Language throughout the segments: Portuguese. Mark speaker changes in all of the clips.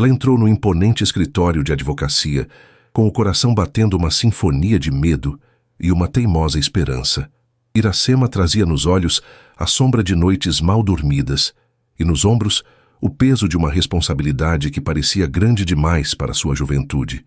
Speaker 1: Ela entrou no imponente escritório de advocacia, com o coração batendo uma sinfonia de medo e uma teimosa esperança. Iracema trazia nos olhos a sombra de noites mal dormidas e nos ombros o peso de uma responsabilidade que parecia grande demais para sua juventude.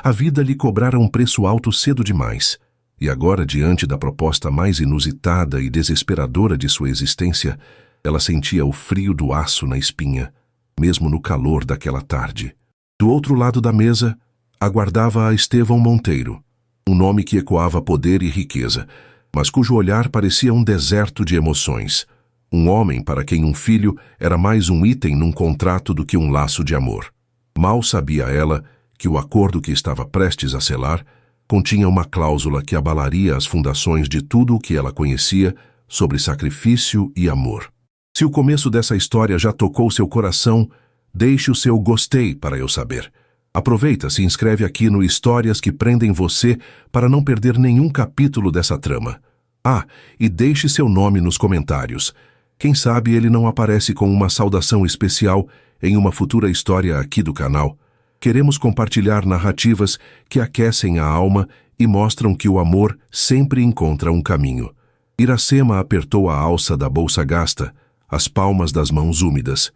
Speaker 1: A vida lhe cobrara um preço alto cedo demais, e agora, diante da proposta mais inusitada e desesperadora de sua existência, ela sentia o frio do aço na espinha, mesmo no calor daquela tarde. Do outro lado da mesa, aguardava a Estevão Monteiro, um nome que ecoava poder e riqueza, mas cujo olhar parecia um deserto de emoções. Um homem para quem um filho era mais um item num contrato do que um laço de amor. Mal sabia ela que o acordo que estava prestes a selar continha uma cláusula que abalaria as fundações de tudo o que ela conhecia sobre sacrifício e amor. Se o começo dessa história já tocou seu coração, deixe o seu gostei para eu saber. Aproveita, se inscreve aqui no Histórias que Prendem Você para não perder nenhum capítulo dessa trama. Ah, e deixe seu nome nos comentários. Quem sabe ele não aparece com uma saudação especial em uma futura história aqui do canal. Queremos compartilhar narrativas que aquecem a alma e mostram que o amor sempre encontra um caminho. Iracema apertou a alça da bolsa gasta, as palmas das mãos úmidas.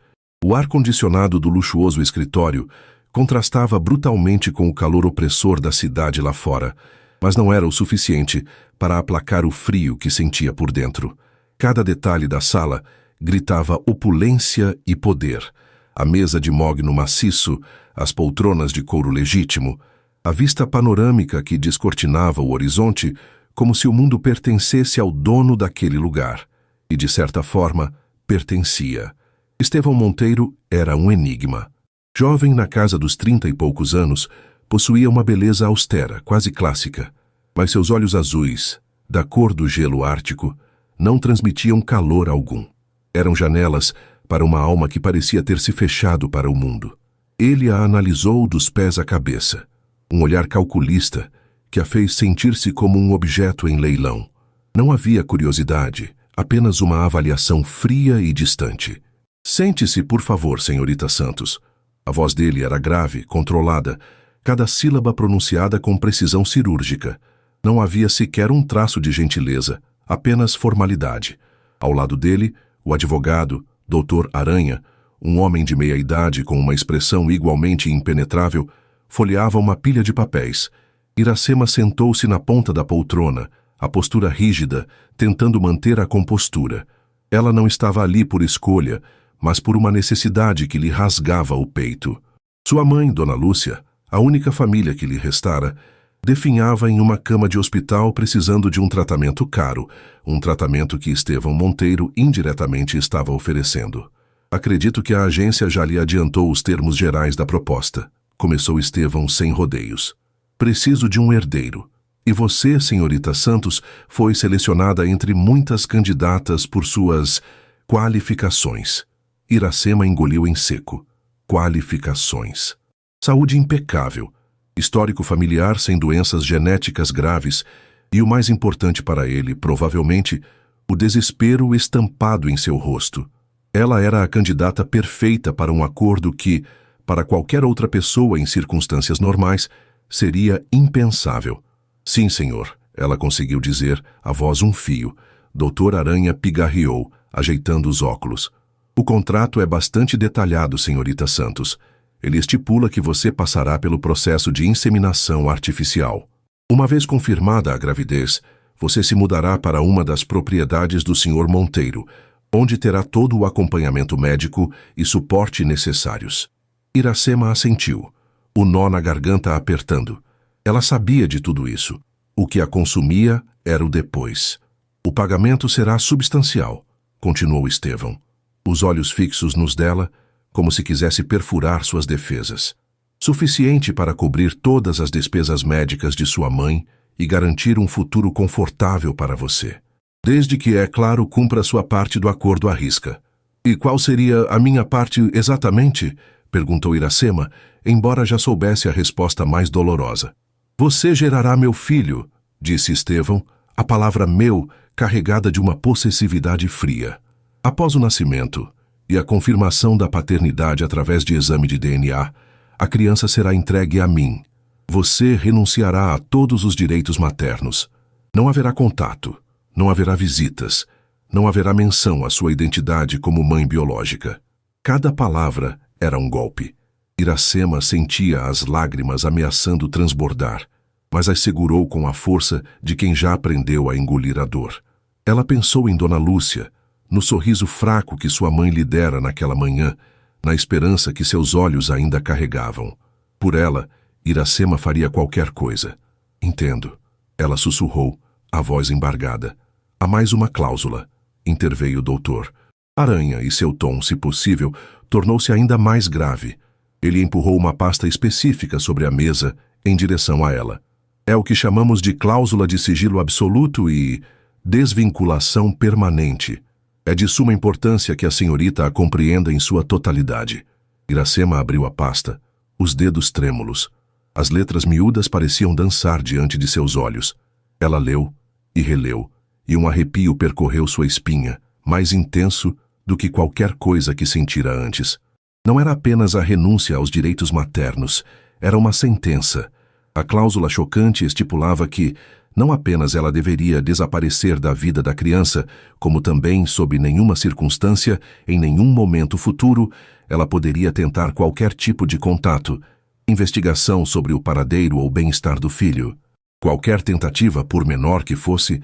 Speaker 1: O ar-condicionado do luxuoso escritório contrastava brutalmente com o calor opressor da cidade lá fora, mas não era o suficiente para aplacar o frio que sentia por dentro. Cada detalhe da sala gritava opulência e poder. A mesa de mogno maciço, as poltronas de couro legítimo, a vista panorâmica que descortinava o horizonte como se o mundo pertencesse ao dono daquele lugar. E, de certa forma, pertencia. Estevão Monteiro era um enigma. Jovem na casa dos 30 e poucos anos, possuía uma beleza austera, quase clássica, mas seus olhos azuis, da cor do gelo ártico, não transmitiam calor algum. Eram janelas para uma alma que parecia ter se fechado para o mundo. Ele a analisou dos pés à cabeça, um olhar calculista que a fez sentir-se como um objeto em leilão. Não havia curiosidade, apenas uma avaliação fria e distante. Sente-se, por favor, senhorita Santos. A voz dele era grave, controlada, cada sílaba pronunciada com precisão cirúrgica. Não havia sequer um traço de gentileza, apenas formalidade. Ao lado dele, o advogado, Dr. Aranha, um homem de meia-idade com uma expressão igualmente impenetrável, folheava uma pilha de papéis. Iracema sentou-se na ponta da poltrona, a postura rígida, tentando manter a compostura. Ela não estava ali por escolha, mas por uma necessidade que lhe rasgava o peito. Sua mãe, Dona Lúcia, a única família que lhe restara, definhava em uma cama de hospital precisando de um tratamento caro, um tratamento que Estevão Monteiro indiretamente estava oferecendo. Acredito que a agência já lhe adiantou os termos gerais da proposta, começou Estevão sem rodeios. Preciso de um herdeiro. E você, senhorita Santos, foi selecionada entre muitas candidatas por suas qualificações. Iracema engoliu em seco. Qualificações. Saúde impecável, histórico familiar sem doenças genéticas graves e, o mais importante para ele, provavelmente, o desespero estampado em seu rosto. Ela era a candidata perfeita para um acordo que, para qualquer outra pessoa em circunstâncias normais, seria impensável. Sim, senhor, ela conseguiu dizer, a voz um fio. Dr. Aranha pigarreou, ajeitando os óculos. O contrato é bastante detalhado, senhorita Santos. Ele estipula que você passará pelo processo de inseminação artificial. Uma vez confirmada a gravidez, você se mudará para uma das propriedades do Sr. Monteiro, onde terá todo o acompanhamento médico e suporte necessários. Iracema assentiu, o nó na garganta apertando. Ela sabia de tudo isso. O que a consumia era o depois. O pagamento será substancial, continuou Estevão, os olhos fixos nos dela, como se quisesse perfurar suas defesas. Suficiente para cobrir todas as despesas médicas de sua mãe e garantir um futuro confortável para você. Desde que, é claro, cumpra sua parte do acordo à risca. E qual seria a minha parte exatamente? Perguntou Iracema, embora já soubesse a resposta mais dolorosa. Você gerará meu filho, disse Estevão, a palavra meu carregada de uma possessividade fria. Após o nascimento, e a confirmação da paternidade através de exame de DNA, a criança será entregue a mim. Você renunciará a todos os direitos maternos. Não haverá contato, não haverá visitas, não haverá menção à sua identidade como mãe biológica. Cada palavra era um golpe. Iracema sentia as lágrimas ameaçando transbordar, mas as segurou com a força de quem já aprendeu a engolir a dor. Ela pensou em Dona Lúcia, no sorriso fraco que sua mãe lhe dera naquela manhã, na esperança que seus olhos ainda carregavam. Por ela, Iracema faria qualquer coisa. Entendo. Ela sussurrou, a voz embargada. Há mais uma cláusula, interveio o doutor. Aranha, e seu tom, se possível, tornou-se ainda mais grave. Ele empurrou uma pasta específica sobre a mesa, em direção a ela. É o que chamamos de cláusula de sigilo absoluto e desvinculação permanente. É de suma importância que a senhorita a compreenda em sua totalidade. Iracema abriu a pasta, os dedos trêmulos. As letras miúdas pareciam dançar diante de seus olhos. Ela leu e releu, e um arrepio percorreu sua espinha, mais intenso do que qualquer coisa que sentira antes. Não era apenas a renúncia aos direitos maternos, era uma sentença. A cláusula chocante estipulava que não apenas ela deveria desaparecer da vida da criança, como também, sob nenhuma circunstância, em nenhum momento futuro, ela poderia tentar qualquer tipo de contato, investigação sobre o paradeiro ou bem-estar do filho. Qualquer tentativa, por menor que fosse,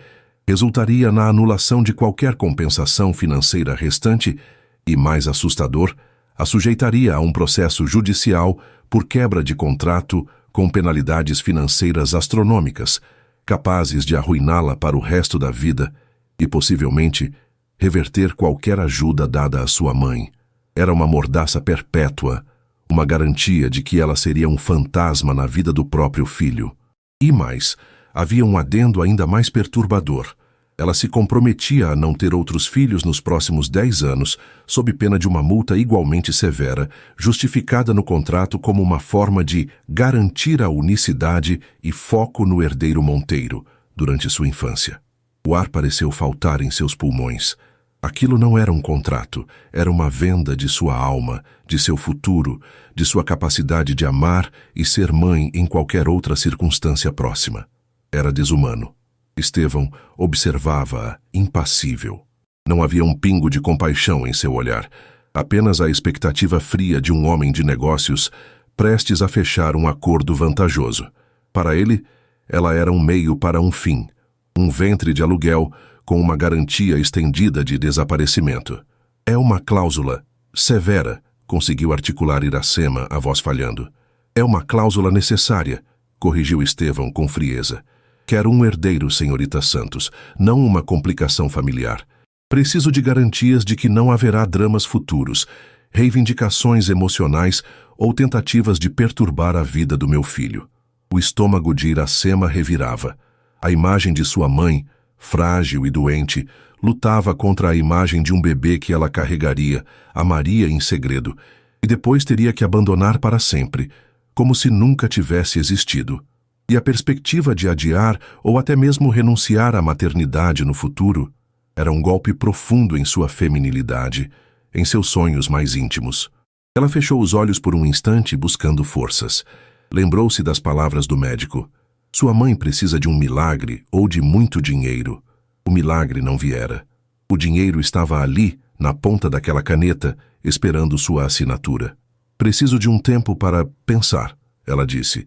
Speaker 1: resultaria na anulação de qualquer compensação financeira restante e, mais assustador, a sujeitaria a um processo judicial por quebra de contrato com penalidades financeiras astronômicas, capazes de arruiná-la para o resto da vida e, possivelmente, reverter qualquer ajuda dada à sua mãe. Era uma mordaça perpétua, uma garantia de que ela seria um fantasma na vida do próprio filho. E mais, havia um adendo ainda mais perturbador. Ela se comprometia a não ter outros filhos nos próximos 10 anos, sob pena de uma multa igualmente severa, justificada no contrato como uma forma de garantir a unicidade e foco no herdeiro Monteiro, durante sua infância. O ar pareceu faltar em seus pulmões. Aquilo não era um contrato, era uma venda de sua alma, de seu futuro, de sua capacidade de amar e ser mãe em qualquer outra circunstância próxima. Era desumano. Estevão observava-a impassível. Não havia um pingo de compaixão em seu olhar, apenas a expectativa fria de um homem de negócios prestes a fechar um acordo vantajoso. Para ele, ela era um meio para um fim, um ventre de aluguel com uma garantia estendida de desaparecimento. É uma cláusula severa, conseguiu articular Iracema, a voz falhando. É uma cláusula necessária, corrigiu Estevão com frieza. Quero um herdeiro, senhorita Santos, não uma complicação familiar. Preciso de garantias de que não haverá dramas futuros, reivindicações emocionais ou tentativas de perturbar a vida do meu filho. O estômago de Iracema revirava. A imagem de sua mãe, frágil e doente, lutava contra a imagem de um bebê que ela carregaria, amaria em segredo, e depois teria que abandonar para sempre, como se nunca tivesse existido. E a perspectiva de adiar ou até mesmo renunciar à maternidade no futuro era um golpe profundo em sua feminilidade, em seus sonhos mais íntimos. Ela fechou os olhos por um instante buscando forças. Lembrou-se das palavras do médico. Sua mãe precisa de um milagre ou de muito dinheiro. O milagre não viera. O dinheiro estava ali, na ponta daquela caneta, esperando sua assinatura. Preciso de um tempo para pensar, ela disse.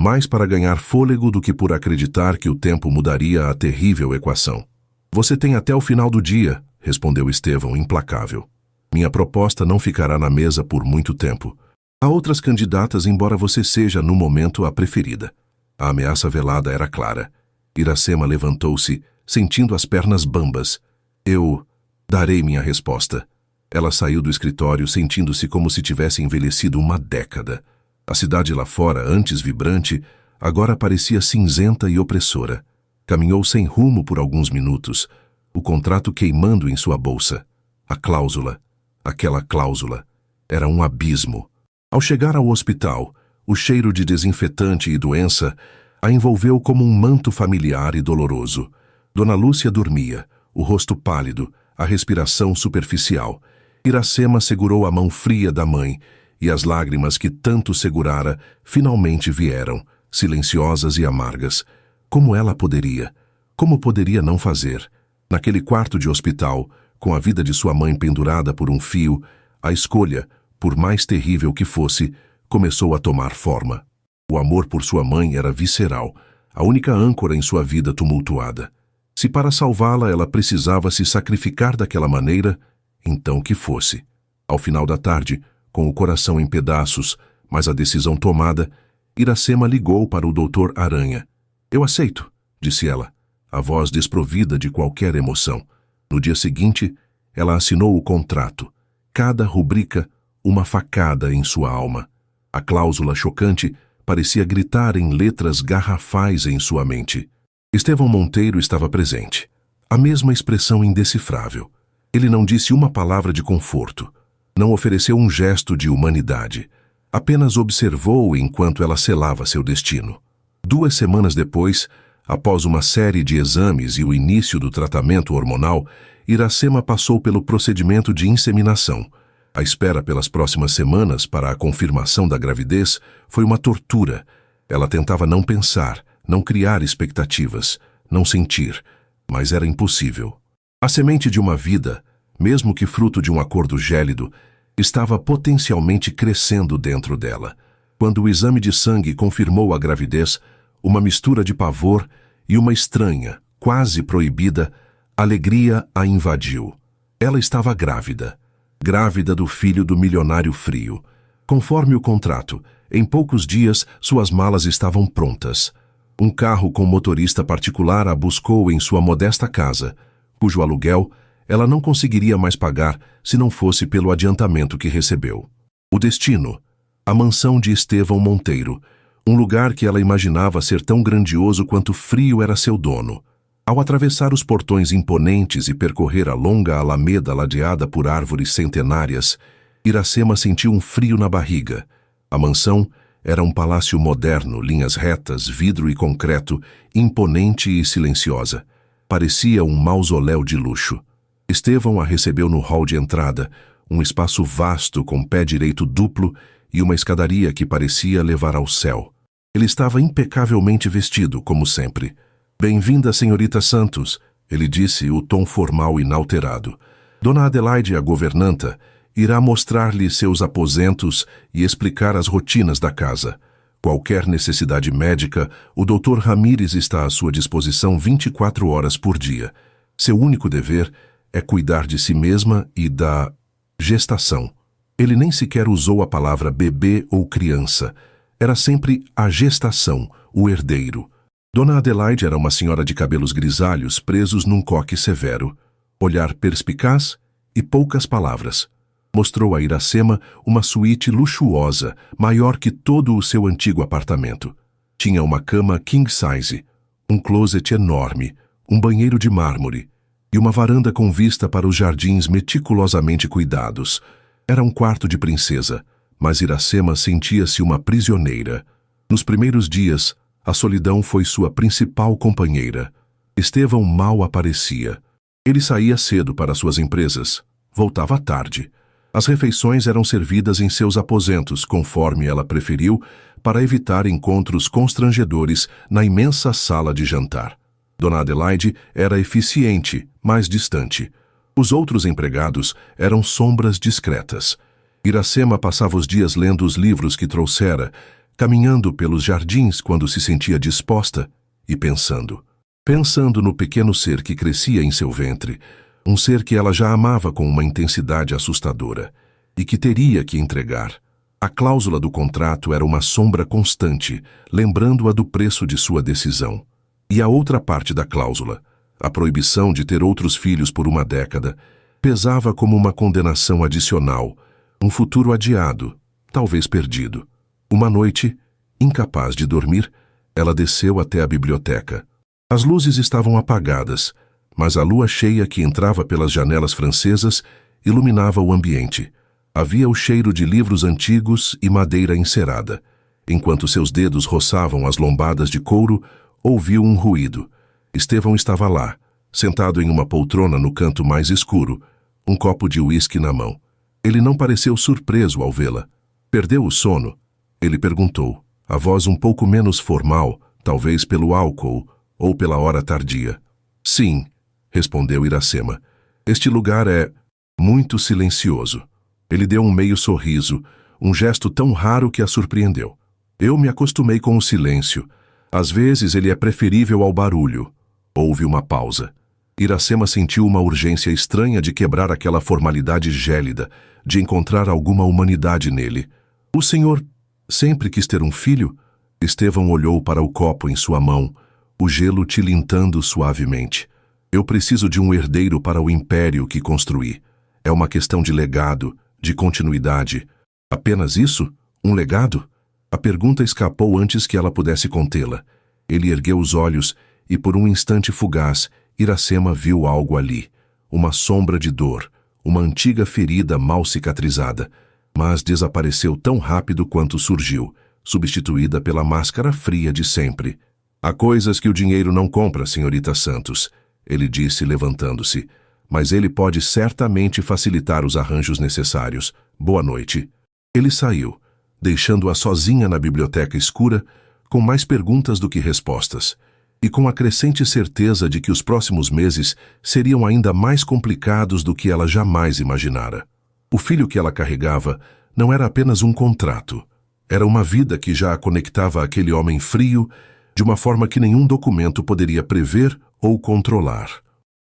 Speaker 1: Mais para ganhar fôlego do que por acreditar que o tempo mudaria a terrível equação. Você tem até o final do dia, respondeu Estevão, implacável. Minha proposta não ficará na mesa por muito tempo. Há outras candidatas, embora você seja, no momento, a preferida. A ameaça velada era clara. Iracema levantou-se, sentindo as pernas bambas. Eu darei minha resposta. Ela saiu do escritório sentindo-se como se tivesse envelhecido uma década. A cidade lá fora, antes vibrante, agora parecia cinzenta e opressora. Caminhou sem rumo por alguns minutos, o contrato queimando em sua bolsa. A cláusula, aquela cláusula, era um abismo. Ao chegar ao hospital, o cheiro de desinfetante e doença a envolveu como um manto familiar e doloroso. Dona Lúcia dormia, o rosto pálido, a respiração superficial, Iracema segurou a mão fria da mãe, e as lágrimas que tanto segurara finalmente vieram, silenciosas e amargas. Como ela poderia? Como poderia não fazer? Naquele quarto de hospital, com a vida de sua mãe pendurada por um fio, a escolha, por mais terrível que fosse, começou a tomar forma. O amor por sua mãe era visceral, a única âncora em sua vida tumultuada. Se para salvá-la ela precisava se sacrificar daquela maneira, então que fosse. Ao final da tarde, com o coração em pedaços, mas a decisão tomada, Iracema ligou para o Dr. Aranha. "Eu aceito", disse ela, a voz desprovida de qualquer emoção. No dia seguinte, ela assinou o contrato. Cada rubrica, uma facada em sua alma. A cláusula chocante parecia gritar em letras garrafais em sua mente. Estevão Monteiro estava presente. A mesma expressão indecifrável. Ele não disse uma palavra de conforto. Não ofereceu um gesto de humanidade. Apenas observou enquanto ela selava seu destino. 2 semanas depois, após uma série de exames e o início do tratamento hormonal, Iracema passou pelo procedimento de inseminação. A espera pelas próximas semanas para a confirmação da gravidez foi uma tortura. Ela tentava não pensar, não criar expectativas, não sentir, mas era impossível. A semente de uma vida, mesmo que fruto de um acordo gélido, estava potencialmente crescendo dentro dela. Quando o exame de sangue confirmou a gravidez, uma mistura de pavor e uma estranha, quase proibida, alegria a invadiu. Ela estava grávida. Grávida do filho do milionário frio. Conforme o contrato, em poucos dias suas malas estavam prontas. Um carro com motorista particular a buscou em sua modesta casa, cujo aluguel ela não conseguiria mais pagar se não fosse pelo adiantamento que recebeu. O destino, a mansão de Estevão Monteiro, um lugar que ela imaginava ser tão grandioso quanto frio era seu dono. Ao atravessar os portões imponentes e percorrer a longa alameda ladeada por árvores centenárias, Iracema sentiu um frio na barriga. A mansão era um palácio moderno, linhas retas, vidro e concreto, imponente e silenciosa. Parecia um mausoléu de luxo. Estevão a recebeu no hall de entrada, um espaço vasto com pé direito duplo e uma escadaria que parecia levar ao céu. Ele estava impecavelmente vestido, como sempre. "Bem-vinda, senhorita Santos", ele disse, o tom formal inalterado. "Dona Adelaide, a governanta, irá mostrar-lhe seus aposentos e explicar as rotinas da casa. Qualquer necessidade médica, o Dr. Ramírez está à sua disposição 24 horas por dia. Seu único dever é cuidar de si mesma e da gestação." Ele nem sequer usou a palavra bebê ou criança. Era sempre a gestação, o herdeiro. Dona Adelaide era uma senhora de cabelos grisalhos presos num coque severo, olhar perspicaz e poucas palavras. Mostrou a Iracema uma suíte luxuosa, maior que todo o seu antigo apartamento. Tinha uma cama king size, um closet enorme, um banheiro de mármore e uma varanda com vista para os jardins meticulosamente cuidados. Era um quarto de princesa, mas Iracema sentia-se uma prisioneira. Nos primeiros dias, a solidão foi sua principal companheira. Estevão mal aparecia. Ele saía cedo para suas empresas, voltava à tarde. As refeições eram servidas em seus aposentos, conforme ela preferiu, para evitar encontros constrangedores na imensa sala de jantar. Dona Adelaide era eficiente, mas distante. Os outros empregados eram sombras discretas. Iracema passava os dias lendo os livros que trouxera, caminhando pelos jardins quando se sentia disposta e pensando. Pensando no pequeno ser que crescia em seu ventre, um ser que ela já amava com uma intensidade assustadora e que teria que entregar. A cláusula do contrato era uma sombra constante, lembrando-a do preço de sua decisão. E a outra parte da cláusula, a proibição de ter outros filhos por uma década, pesava como uma condenação adicional, um futuro adiado, talvez perdido. Uma noite, incapaz de dormir, ela desceu até a biblioteca. As luzes estavam apagadas, mas a lua cheia que entrava pelas janelas francesas iluminava o ambiente. Havia o cheiro de livros antigos e madeira encerada. Enquanto seus dedos roçavam as lombadas de couro, ouviu um ruído. Estevão estava lá, sentado em uma poltrona no canto mais escuro, um copo de uísque na mão. Ele não pareceu surpreso ao vê-la. Perdeu o sono? Ele perguntou, a voz um pouco menos formal, talvez pelo álcool ou pela hora tardia. Sim, respondeu Iracema. Este lugar é muito silencioso. Ele deu um meio sorriso, um gesto tão raro que a surpreendeu. Eu me acostumei com o silêncio. Às vezes ele é preferível ao barulho. Houve uma pausa. Iracema sentiu uma urgência estranha de quebrar aquela formalidade gélida, de encontrar alguma humanidade nele. O senhor sempre quis ter um filho? Estevão olhou para o copo em sua mão, o gelo tilintando suavemente. Eu preciso de um herdeiro para o império que construí. É uma questão de legado, de continuidade. Apenas isso? Um legado? A pergunta escapou antes que ela pudesse contê-la. Ele ergueu os olhos e, por um instante fugaz, Iracema viu algo ali. Uma sombra de dor, uma antiga ferida mal cicatrizada, mas desapareceu tão rápido quanto surgiu, substituída pela máscara fria de sempre. Há coisas que o dinheiro não compra, senhorita Santos, ele disse levantando-se, mas ele pode certamente facilitar os arranjos necessários. Boa noite. Ele saiu, deixando-a sozinha na biblioteca escura, com mais perguntas do que respostas, e com a crescente certeza de que os próximos meses seriam ainda mais complicados do que ela jamais imaginara. O filho que ela carregava não era apenas um contrato. Era uma vida que já a conectava àquele homem frio, de uma forma que nenhum documento poderia prever ou controlar.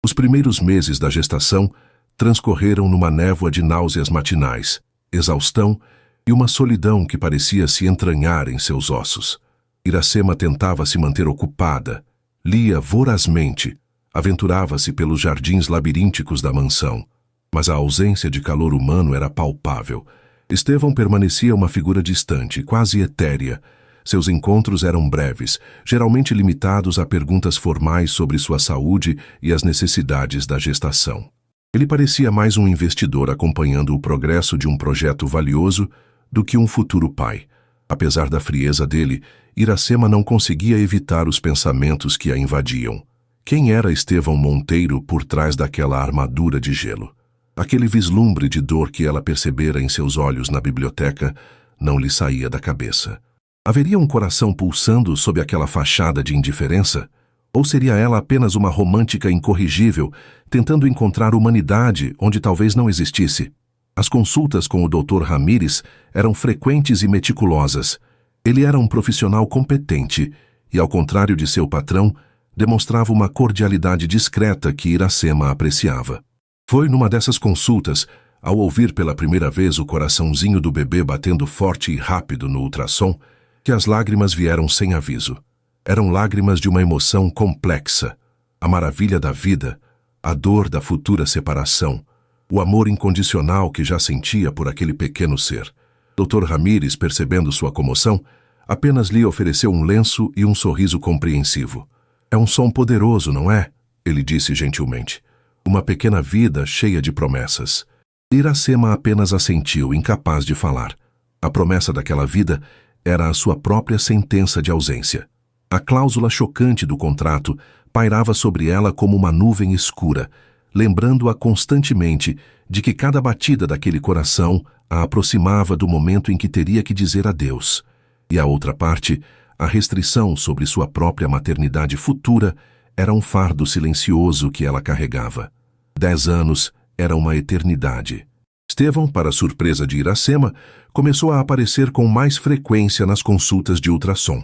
Speaker 1: Os primeiros meses da gestação transcorreram numa névoa de náuseas matinais, exaustão e uma solidão que parecia se entranhar em seus ossos. Iracema tentava se manter ocupada, lia vorazmente, aventurava-se pelos jardins labirínticos da mansão, mas a ausência de calor humano era palpável. Estevão permanecia uma figura distante, quase etérea. Seus encontros eram breves, geralmente limitados a perguntas formais sobre sua saúde e as necessidades da gestação. Ele parecia mais um investidor acompanhando o progresso de um projeto valioso do que um futuro pai. Apesar da frieza dele, Iracema não conseguia evitar os pensamentos que a invadiam. Quem era Estevão Monteiro por trás daquela armadura de gelo? Aquele vislumbre de dor que ela percebera em seus olhos na biblioteca não lhe saía da cabeça. Haveria um coração pulsando sob aquela fachada de indiferença? Ou seria ela apenas uma romântica incorrigível, tentando encontrar humanidade onde talvez não existisse? As consultas com o Dr. Ramírez eram frequentes e meticulosas. Ele era um profissional competente e, ao contrário de seu patrão, demonstrava uma cordialidade discreta que Iracema apreciava. Foi numa dessas consultas, ao ouvir pela primeira vez o coraçãozinho do bebê batendo forte e rápido no ultrassom, que as lágrimas vieram sem aviso. Eram lágrimas de uma emoção complexa, a maravilha da vida, a dor da futura separação, o amor incondicional que já sentia por aquele pequeno ser. Dr. Ramírez, percebendo sua comoção, apenas lhe ofereceu um lenço e um sorriso compreensivo. É um som poderoso, não é? Ele disse gentilmente. Uma pequena vida cheia de promessas. Iracema apenas assentiu, incapaz de falar. A promessa daquela vida era a sua própria sentença de ausência. A cláusula chocante do contrato pairava sobre ela como uma nuvem escura, lembrando-a constantemente de que cada batida daquele coração a aproximava do momento em que teria que dizer adeus. E a outra parte, a restrição sobre sua própria maternidade futura, era um fardo silencioso que ela carregava. 10 anos era uma eternidade. Estevão, para surpresa de Iracema, começou a aparecer com mais frequência nas consultas de ultrassom.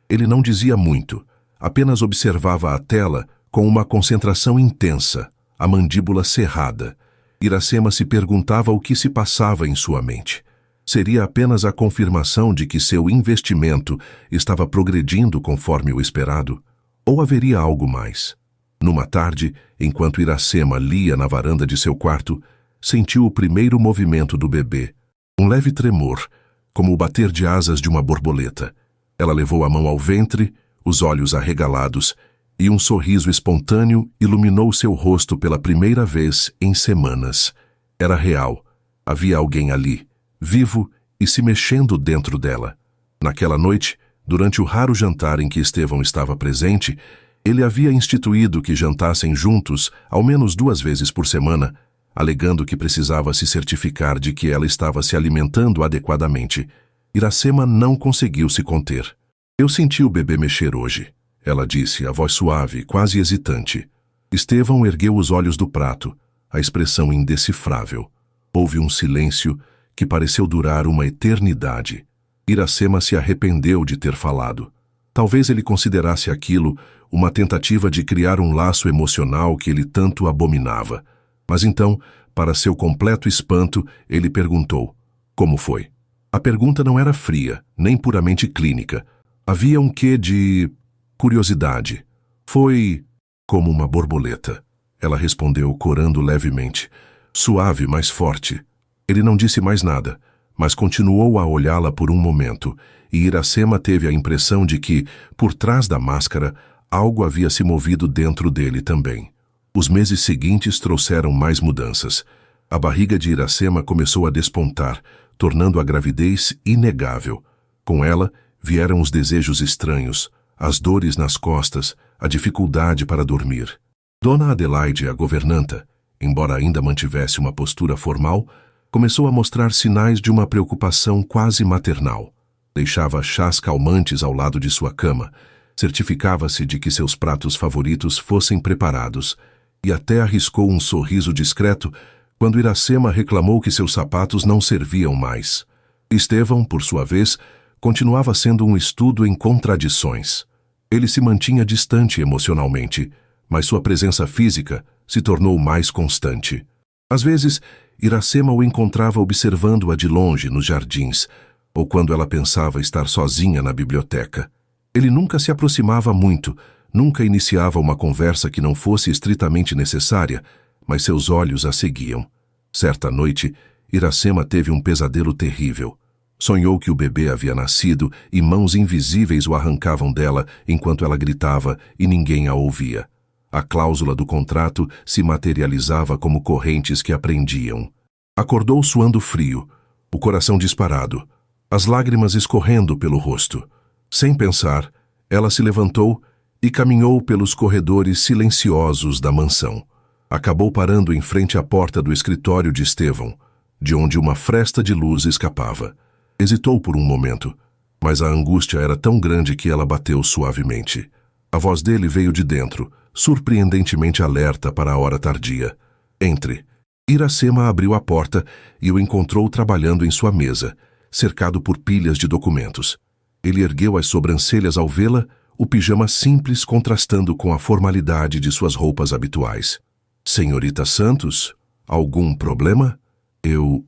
Speaker 1: Ele não dizia muito, apenas observava a tela com uma concentração intensa, a mandíbula cerrada. Iracema se perguntava o que se passava em sua mente. Seria apenas a confirmação de que seu investimento estava progredindo conforme o esperado? Ou haveria algo mais? Numa tarde, enquanto Iracema lia na varanda de seu quarto, sentiu o primeiro movimento do bebê. Um leve tremor, como o bater de asas de uma borboleta. Ela levou a mão ao ventre, os olhos arregalados, e um sorriso espontâneo iluminou seu rosto pela primeira vez em semanas. Era real. Havia alguém ali, vivo e se mexendo dentro dela. Naquela noite, durante o raro jantar em que Estevão estava presente, ele havia instituído que jantassem juntos, ao menos 2 vezes por semana, alegando que precisava se certificar de que ela estava se alimentando adequadamente. Iracema não conseguiu se conter. Eu senti o bebê mexer hoje, ela disse, a voz suave, quase hesitante. Estevão ergueu os olhos do prato, a expressão indecifrável. Houve um silêncio que pareceu durar uma eternidade. Iracema se arrependeu de ter falado. Talvez ele considerasse aquilo uma tentativa de criar um laço emocional que ele tanto abominava. Mas então, para seu completo espanto, ele perguntou: como foi? A pergunta não era fria, nem puramente clínica. Havia um quê de curiosidade. Foi como uma borboleta. Ela respondeu, corando levemente. Suave, mas forte. Ele não disse mais nada, mas continuou a olhá-la por um momento, e Iracema teve a impressão de que, por trás da máscara, algo havia se movido dentro dele também. Os meses seguintes trouxeram mais mudanças. A barriga de Iracema começou a despontar, tornando a gravidez inegável. Com ela, vieram os desejos estranhos, as dores nas costas, a dificuldade para dormir. Dona Adelaide, a governanta, embora ainda mantivesse uma postura formal, começou a mostrar sinais de uma preocupação quase maternal. Deixava chás calmantes ao lado de sua cama, certificava-se de que seus pratos favoritos fossem preparados, e até arriscou um sorriso discreto quando Iracema reclamou que seus sapatos não serviam mais. Estevão, por sua vez, continuava sendo um estudo em contradições. Ele se mantinha distante emocionalmente, mas sua presença física se tornou mais constante. Às vezes, Iracema o encontrava observando-a de longe nos jardins, ou quando ela pensava estar sozinha na biblioteca. Ele nunca se aproximava muito, nunca iniciava uma conversa que não fosse estritamente necessária, mas seus olhos a seguiam. Certa noite, Iracema teve um pesadelo terrível. Sonhou que o bebê havia nascido e mãos invisíveis o arrancavam dela enquanto ela gritava e ninguém a ouvia. A cláusula do contrato se materializava como correntes que a prendiam. Acordou suando frio, o coração disparado, as lágrimas escorrendo pelo rosto. Sem pensar, ela se levantou e caminhou pelos corredores silenciosos da mansão. Acabou parando em frente à porta do escritório de Estevão, de onde uma fresta de luz escapava. Hesitou por um momento, mas a angústia era tão grande que ela bateu suavemente. A voz dele veio de dentro, surpreendentemente alerta para a hora tardia. Entre. Iracema abriu a porta e o encontrou trabalhando em sua mesa, cercado por pilhas de documentos. Ele ergueu as sobrancelhas ao vê-la, o pijama simples contrastando com a formalidade de suas roupas habituais. Senhorita Santos, algum problema? Eu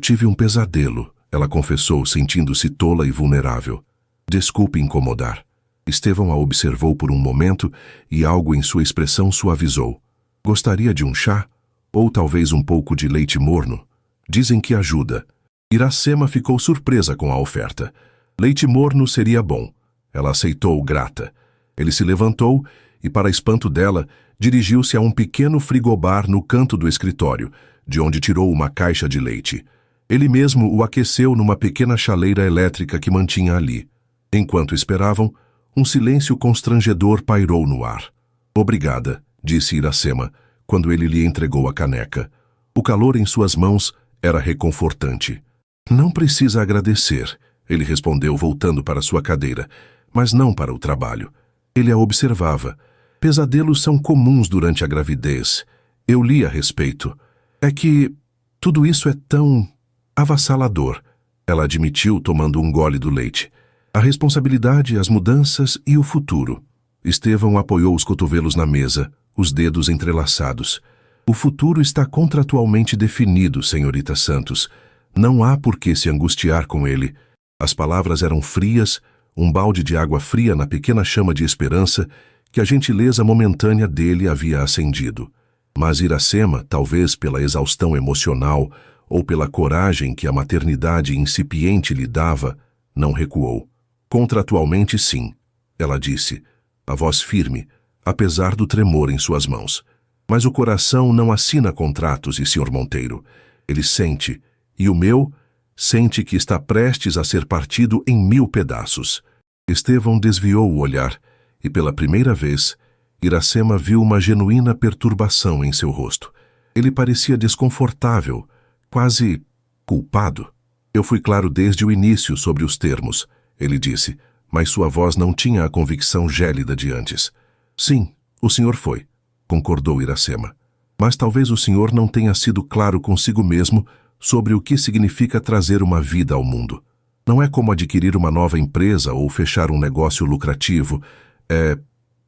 Speaker 1: tive um pesadelo, ela confessou, sentindo-se tola e vulnerável. Desculpe incomodar. Estevão a observou por um momento e algo em sua expressão suavizou. Gostaria de um chá? Ou talvez um pouco de leite morno? Dizem que ajuda. Iracema ficou surpresa com a oferta. Leite morno seria bom. Ela aceitou, grata. Ele se levantou e, para espanto dela, dirigiu-se a um pequeno frigobar no canto do escritório, de onde tirou uma caixa de leite. Ele mesmo o aqueceu numa pequena chaleira elétrica que mantinha ali. Enquanto esperavam, um silêncio constrangedor pairou no ar. Obrigada, disse Iracema, quando ele lhe entregou a caneca. O calor em suas mãos era reconfortante. Não precisa agradecer, ele respondeu voltando para sua cadeira, mas não para o trabalho. Ele a observava. Pesadelos são comuns durante a gravidez. Eu li a respeito. É que tudo isso é tão avassalador, ela admitiu tomando um gole do leite. A responsabilidade, as mudanças e o futuro. Estevão apoiou os cotovelos na mesa, os dedos entrelaçados. O futuro está contratualmente definido, senhorita Santos. Não há por que se angustiar com ele. As palavras eram frias, um balde de água fria na pequena chama de esperança que a gentileza momentânea dele havia acendido. Mas Iracema, talvez pela exaustão emocional ou pela coragem que a maternidade incipiente lhe dava, não recuou. Contratualmente, sim, ela disse, a voz firme, apesar do tremor em suas mãos. Mas o coração não assina contratos, e Sr. Monteiro. Ele sente, e o meu sente que está prestes a ser partido em 1000 pedaços. Estevão desviou o olhar, e pela primeira vez, Iracema viu uma genuína perturbação em seu rosto. Ele parecia desconfortável, quase culpado. Eu fui claro desde o início sobre os termos, ele disse, mas sua voz não tinha a convicção gélida de antes. Sim, o senhor foi, concordou Iracema. Mas talvez o senhor não tenha sido claro consigo mesmo sobre o que significa trazer uma vida ao mundo. Não é como adquirir uma nova empresa ou fechar um negócio lucrativo. É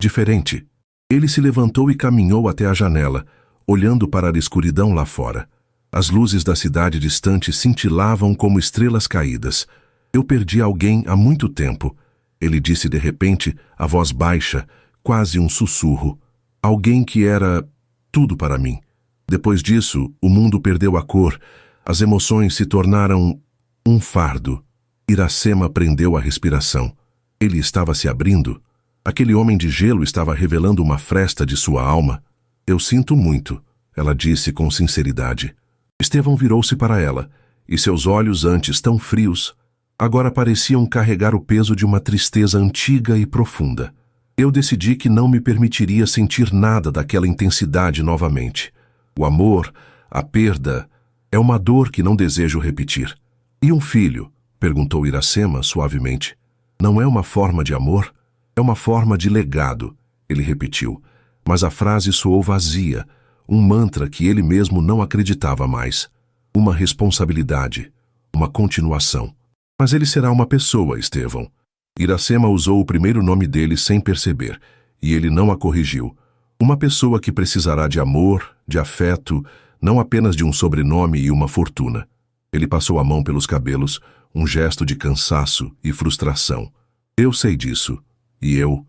Speaker 1: diferente. Ele se levantou e caminhou até a janela, olhando para a escuridão lá fora. As luzes da cidade distante cintilavam como estrelas caídas. Eu perdi alguém há muito tempo, ele disse de repente, a voz baixa, quase um sussurro. Alguém que era tudo para mim. Depois disso, o mundo perdeu a cor, as emoções se tornaram um fardo. Iracema prendeu a respiração. Ele estava se abrindo. Aquele homem de gelo estava revelando uma fresta de sua alma. Eu sinto muito, ela disse com sinceridade. Estevão virou-se para ela, e seus olhos, antes tão frios, agora pareciam carregar o peso de uma tristeza antiga e profunda. Eu decidi que não me permitiria sentir nada daquela intensidade novamente. O amor, a perda, é uma dor que não desejo repetir. E um filho? Perguntou Iracema suavemente. Não é uma forma de amor? É uma forma de legado, ele repetiu. Mas a frase soou vazia, um mantra que ele mesmo não acreditava mais. Uma responsabilidade, uma continuação. Mas ele será uma pessoa, Estevão. Iracema usou o primeiro nome dele sem perceber, e ele não a corrigiu. Uma pessoa que precisará de amor, de afeto, não apenas de um sobrenome e uma fortuna. Ele passou a mão pelos cabelos, um gesto de cansaço e frustração. Eu sei disso, e eu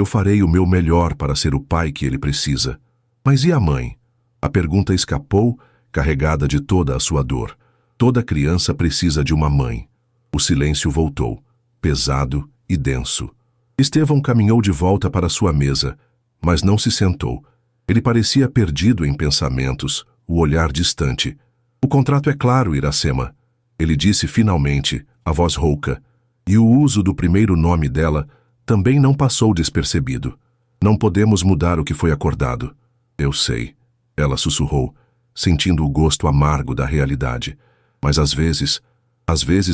Speaker 1: farei o meu melhor para ser o pai que ele precisa. Mas e a mãe? A pergunta escapou, carregada de toda a sua dor. Toda criança precisa de uma mãe. O silêncio voltou, pesado e denso. Estevão caminhou de volta para sua mesa, mas não se sentou. Ele parecia perdido em pensamentos, o olhar distante. O contrato é claro, Iracema, ele disse finalmente, a voz rouca, e o uso do primeiro nome dela também não passou despercebido. Não podemos mudar o que foi acordado. Eu sei, ela sussurrou, sentindo o gosto amargo da realidade. Mas às vezes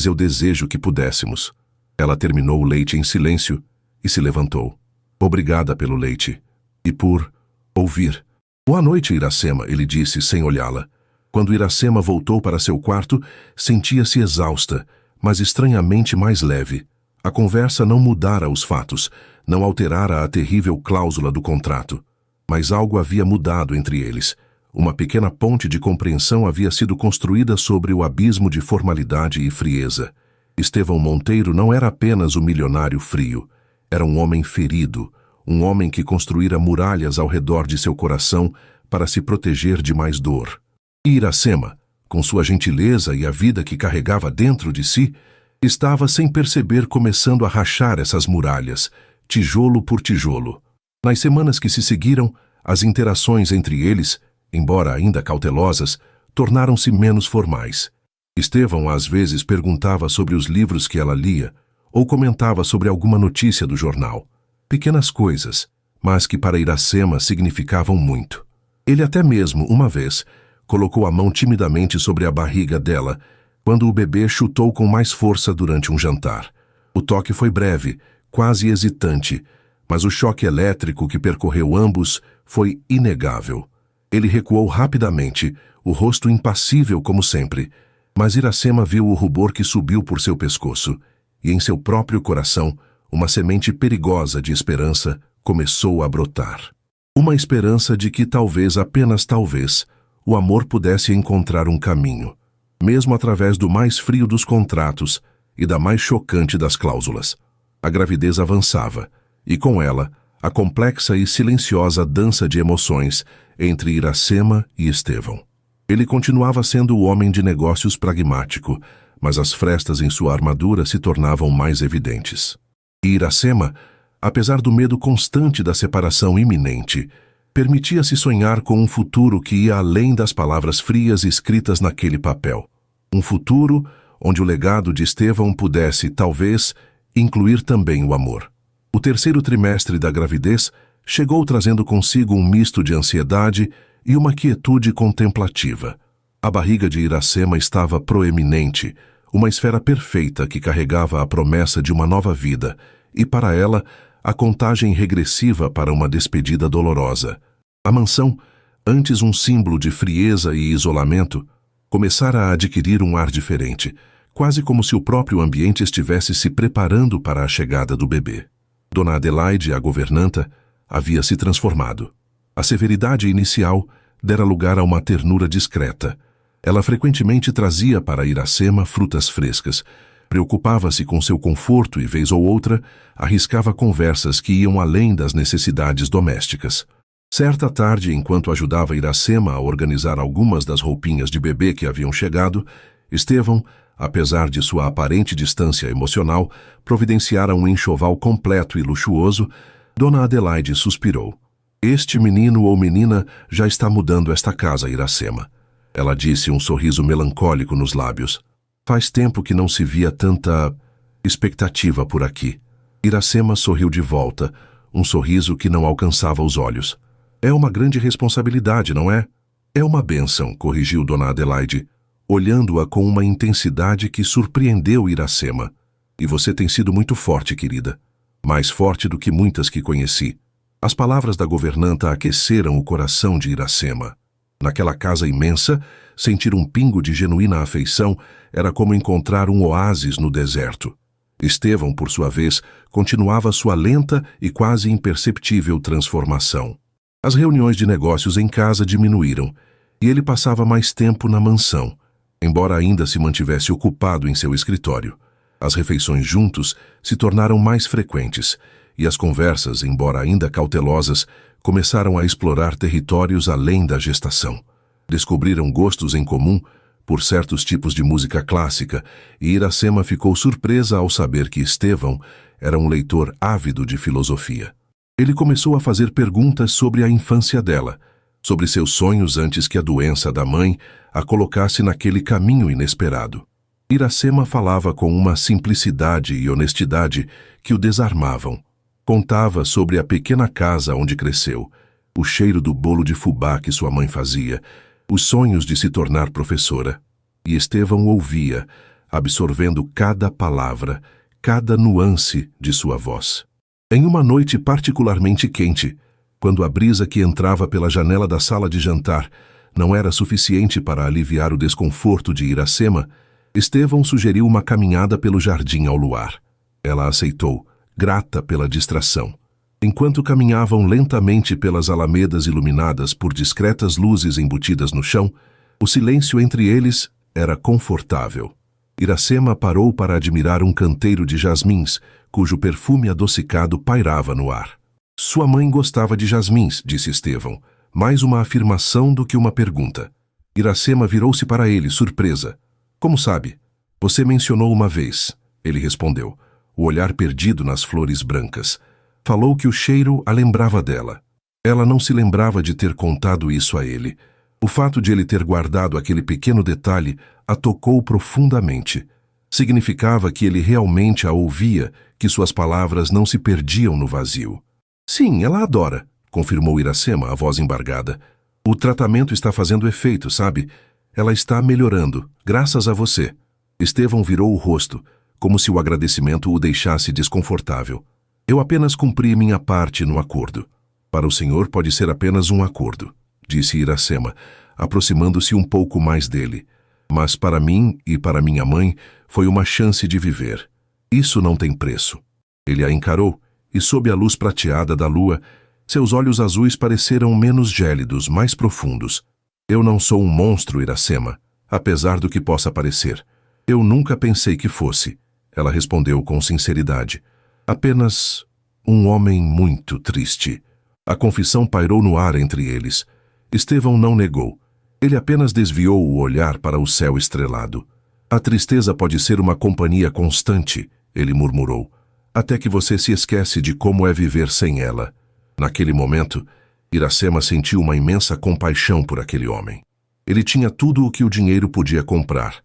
Speaker 1: eu desejo que pudéssemos. Ela terminou o leite em silêncio e se levantou. Obrigada pelo leite. E por ouvir. Boa noite, Iracema, ele disse sem olhá-la. Quando Iracema voltou para seu quarto, sentia-se exausta, mas estranhamente mais leve. A conversa não mudara os fatos, não alterara a terrível cláusula do contrato. Mas algo havia mudado entre eles. Uma pequena ponte de compreensão havia sido construída sobre o abismo de formalidade e frieza. Estevão Monteiro não era apenas o milionário frio. Era um homem ferido, um homem que construíra muralhas ao redor de seu coração para se proteger de mais dor. E Iracema, com sua gentileza e a vida que carregava dentro de si, estava sem perceber começando a rachar essas muralhas, tijolo por tijolo. Nas semanas que se seguiram, as interações entre eles, embora ainda cautelosas, tornaram-se menos formais. Estevão às vezes perguntava sobre os livros que ela lia, ou comentava sobre alguma notícia do jornal. Pequenas coisas, mas que para Iracema significavam muito. Ele até mesmo, uma vez, colocou a mão timidamente sobre a barriga dela, quando o bebê chutou com mais força durante um jantar. O toque foi breve, quase hesitante, mas o choque elétrico que percorreu ambos foi inegável. Ele recuou rapidamente, o rosto impassível como sempre, mas Iracema viu o rubor que subiu por seu pescoço, e em seu próprio coração, uma semente perigosa de esperança começou a brotar. Uma esperança de que talvez, apenas talvez, o amor pudesse encontrar um caminho, mesmo através do mais frio dos contratos e da mais chocante das cláusulas. A gravidez avançava, e com ela, a complexa e silenciosa dança de emoções entre Iracema e Estevão. Ele continuava sendo o homem de negócios pragmático, mas as frestas em sua armadura se tornavam mais evidentes. E Iracema, apesar do medo constante da separação iminente, permitia-se sonhar com um futuro que ia além das palavras frias escritas naquele papel. Um futuro onde o legado de Estevão pudesse, talvez, incluir também o amor. O terceiro trimestre da gravidez chegou trazendo consigo um misto de ansiedade, e uma quietude contemplativa. A barriga de Iracema estava proeminente, uma esfera perfeita que carregava a promessa de uma nova vida, e para ela, a contagem regressiva para uma despedida dolorosa. A mansão, antes um símbolo de frieza e isolamento, começara a adquirir um ar diferente, quase como se o próprio ambiente estivesse se preparando para a chegada do bebê. Dona Adelaide, a governanta, havia se transformado. A severidade inicial dera lugar a uma ternura discreta. Ela frequentemente trazia para Iracema frutas frescas, preocupava-se com seu conforto e, vez ou outra, arriscava conversas que iam além das necessidades domésticas. Certa tarde, enquanto ajudava Iracema a organizar algumas das roupinhas de bebê que haviam chegado, Estevão, apesar de sua aparente distância emocional, providenciara um enxoval completo e luxuoso. Dona Adelaide suspirou. Este menino ou menina já está mudando esta casa, Iracema. Ela disse, um sorriso melancólico nos lábios. Faz tempo que não se via tanta expectativa por aqui. Iracema sorriu de volta, um sorriso que não alcançava os olhos. É uma grande responsabilidade, não é? É uma bênção, corrigiu Dona Adelaide, olhando-a com uma intensidade que surpreendeu Iracema. E você tem sido muito forte, querida. Mais forte do que muitas que conheci. As palavras da governanta aqueceram o coração de Iracema. Naquela casa imensa, sentir um pingo de genuína afeição era como encontrar um oásis no deserto. Estevão, por sua vez, continuava sua lenta e quase imperceptível transformação. As reuniões de negócios em casa diminuíram, e ele passava mais tempo na mansão, embora ainda se mantivesse ocupado em seu escritório. As refeições juntos se tornaram mais frequentes, e as conversas, embora ainda cautelosas, começaram a explorar territórios além da gestação. Descobriram gostos em comum por certos tipos de música clássica, e Iracema ficou surpresa ao saber que Estevão era um leitor ávido de filosofia. Ele começou a fazer perguntas sobre a infância dela, sobre seus sonhos antes que a doença da mãe a colocasse naquele caminho inesperado. Iracema falava com uma simplicidade e honestidade que o desarmavam. Contava sobre a pequena casa onde cresceu, o cheiro do bolo de fubá que sua mãe fazia, os sonhos de se tornar professora. E Estevão ouvia, absorvendo cada palavra, cada nuance de sua voz. Em uma noite particularmente quente, quando a brisa que entrava pela janela da sala de jantar não era suficiente para aliviar o desconforto de Iracema, Estevão sugeriu uma caminhada pelo jardim ao luar. Ela aceitou, grata pela distração. Enquanto caminhavam lentamente pelas alamedas iluminadas por discretas luzes embutidas no chão, o silêncio entre eles era confortável. Iracema parou para admirar um canteiro de jasmins, cujo perfume adocicado pairava no ar. Sua mãe gostava de jasmins, disse Estevão, mais uma afirmação do que uma pergunta. Iracema virou-se para ele, surpresa. Como sabe? Você mencionou uma vez, ele respondeu, o olhar perdido nas flores brancas. Falou que o cheiro a lembrava dela. Ela não se lembrava de ter contado isso a ele. O fato de ele ter guardado aquele pequeno detalhe a tocou profundamente. Significava que ele realmente a ouvia, que suas palavras não se perdiam no vazio. Sim, ela adora, confirmou Iracema, a voz embargada. O tratamento está fazendo efeito, sabe? Ela está melhorando, graças a você. Estevão virou o rosto, como se o agradecimento o deixasse desconfortável. Eu apenas cumpri minha parte no acordo. Para o senhor pode ser apenas um acordo, disse Iracema, aproximando-se um pouco mais dele. Mas para mim e para minha mãe foi uma chance de viver. Isso não tem preço. Ele a encarou, e sob a luz prateada da lua, seus olhos azuis pareceram menos gélidos, mais profundos. Eu não sou um monstro, Iracema, apesar do que possa parecer. Eu nunca pensei que fosse, ela respondeu com sinceridade. Apenas um homem muito triste. A confissão pairou no ar entre eles. Estevão não negou. Ele apenas desviou o olhar para o céu estrelado. A tristeza pode ser uma companhia constante, ele murmurou, até que você se esquece de como é viver sem ela. Naquele momento, Iracema sentiu uma imensa compaixão por aquele homem. Ele tinha tudo o que o dinheiro podia comprar,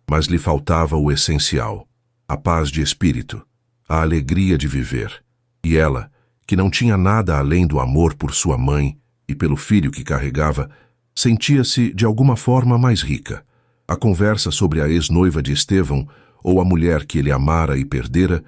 Speaker 1: mas lhe faltava o essencial, a paz de espírito, a alegria de viver. E ela, que não tinha nada além do amor por sua mãe e pelo filho que carregava, Sentia-se, de alguma forma, mais rica. A conversa sobre a ex-noiva de Estevão, ou a mulher que ele amara e perdera,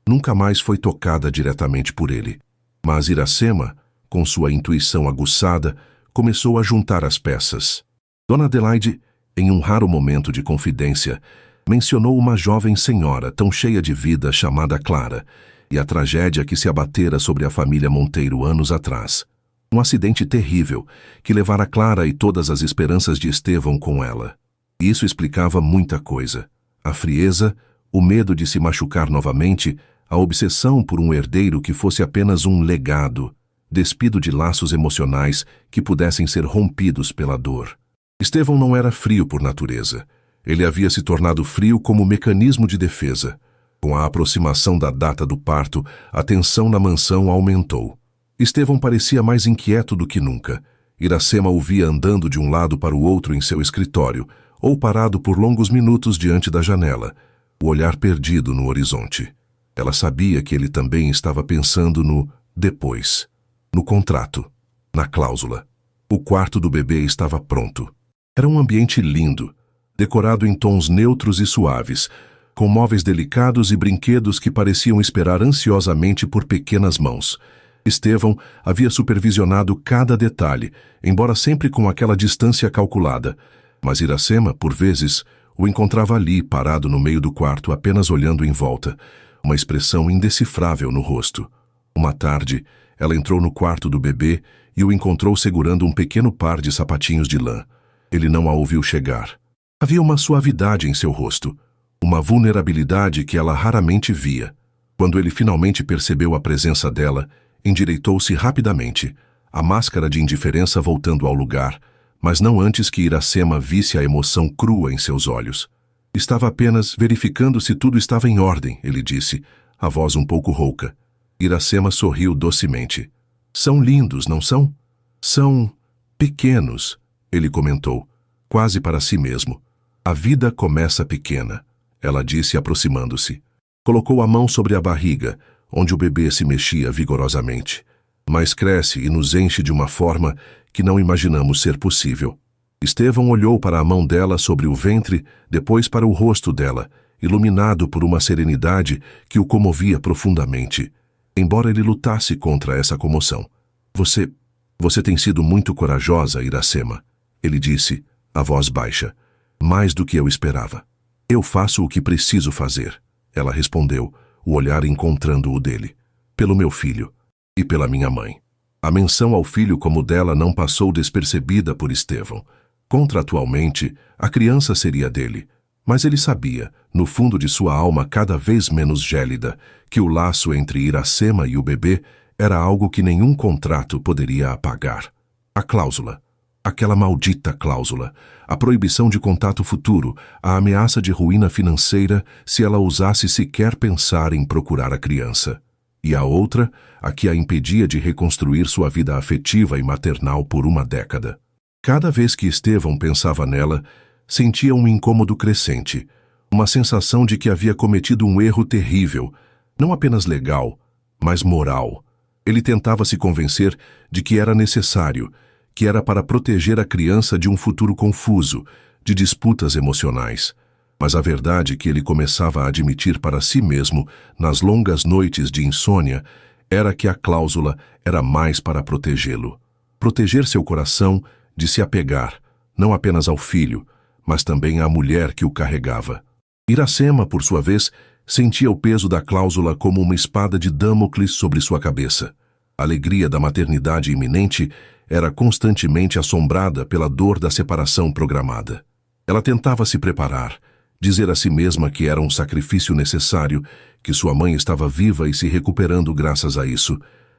Speaker 1: nunca mais foi tocada diretamente por ele. Mas Iracema, com sua intuição aguçada, começou a juntar as peças. Dona Adelaide, em um raro momento de confidência, mencionou uma jovem senhora tão cheia de vida chamada Clara e a tragédia que se abatera sobre a família Monteiro anos atrás. Um acidente terrível que levara Clara e todas as esperanças de Estevão com ela. Isso explicava muita coisa. A frieza, o medo de se machucar novamente, a obsessão por um herdeiro que fosse apenas um legado, despido de laços emocionais que pudessem ser rompidos pela dor. Estevão não era frio por natureza. Ele havia se tornado frio como mecanismo de defesa. Com a aproximação da data do parto, a tensão na mansão aumentou. Estevão parecia mais inquieto do que nunca. Iracema o via andando de um lado para o outro em seu escritório, ou parado por longos minutos diante da janela, o olhar perdido no horizonte. Ela sabia que ele também estava pensando no depois, no contrato, na cláusula. O quarto do bebê estava pronto. Era um ambiente lindo, decorado em tons neutros e suaves, com móveis delicados e brinquedos que pareciam esperar ansiosamente por pequenas mãos. Estevão havia supervisionado cada detalhe, embora sempre com aquela distância calculada. Mas Iracema, por vezes, o encontrava ali, parado no meio do quarto, apenas olhando em volta, uma expressão indecifrável no rosto. Uma tarde, ela entrou no quarto do bebê e o encontrou segurando um pequeno par de sapatinhos de lã. Ele não a ouviu chegar. Havia uma suavidade em seu rosto, uma vulnerabilidade que ela raramente via. Quando ele finalmente percebeu a presença dela, endireitou-se rapidamente, a máscara de indiferença voltando ao lugar, mas não antes que Iracema visse a emoção crua em seus olhos. Estava apenas verificando se tudo estava em ordem, ele disse, a voz um pouco rouca. Iracema sorriu docemente. São lindos, não são? São pequenos, ele comentou, quase para si mesmo. A vida começa pequena, ela disse aproximando-se. Colocou a mão sobre a barriga, onde o bebê se mexia vigorosamente. Mas cresce e nos enche de uma forma que não imaginamos ser possível. Estevão olhou para a mão dela sobre o ventre, depois para o rosto dela, iluminado por uma serenidade que o comovia profundamente, embora ele lutasse contra essa comoção. Você tem sido muito corajosa, Iracema, ele disse, a voz baixa. Mais do que eu esperava. Eu faço o que preciso fazer, ela respondeu, o olhar encontrando o dele. Pelo meu filho e pela minha mãe. A menção ao filho como dela não passou despercebida por Estevão. Contratualmente, a criança seria dele, mas ele sabia, no fundo de sua alma cada vez menos gélida, que o laço entre Iracema e o bebê era algo que nenhum contrato poderia apagar. A cláusula. Aquela maldita cláusula, a proibição de contato futuro, a ameaça de ruína financeira se ela ousasse sequer pensar em procurar a criança. E a outra, a que a impedia de reconstruir sua vida afetiva e maternal por uma década. Cada vez que Estevão pensava nela, sentia um incômodo crescente, uma sensação de que havia cometido um erro terrível, não apenas legal, mas moral. Ele tentava se convencer de que era necessário, que era para proteger a criança de um futuro confuso, de disputas emocionais. Mas a verdade que ele começava a admitir para si mesmo, nas longas noites de insônia, era que a cláusula era mais para protegê-lo. Proteger seu coração de se apegar, não apenas ao filho, mas também à mulher que o carregava. Iracema, por sua vez, sentia o peso da cláusula como uma espada de Damocles sobre sua cabeça. A alegria da maternidade iminente era constantemente assombrada pela dor da separação programada. Ela tentava se preparar, dizer a si mesma que era um sacrifício necessário, que sua mãe estava viva e se recuperando graças a isso,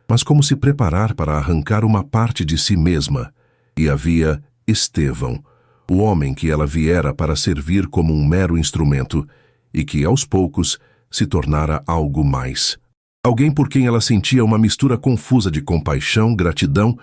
Speaker 1: mas como se preparar para arrancar uma parte de si mesma. E havia Estevão, o homem que ela viera para servir como um mero instrumento e que, aos poucos, se tornara algo mais. Alguém por quem ela sentia uma mistura confusa de compaixão, gratidão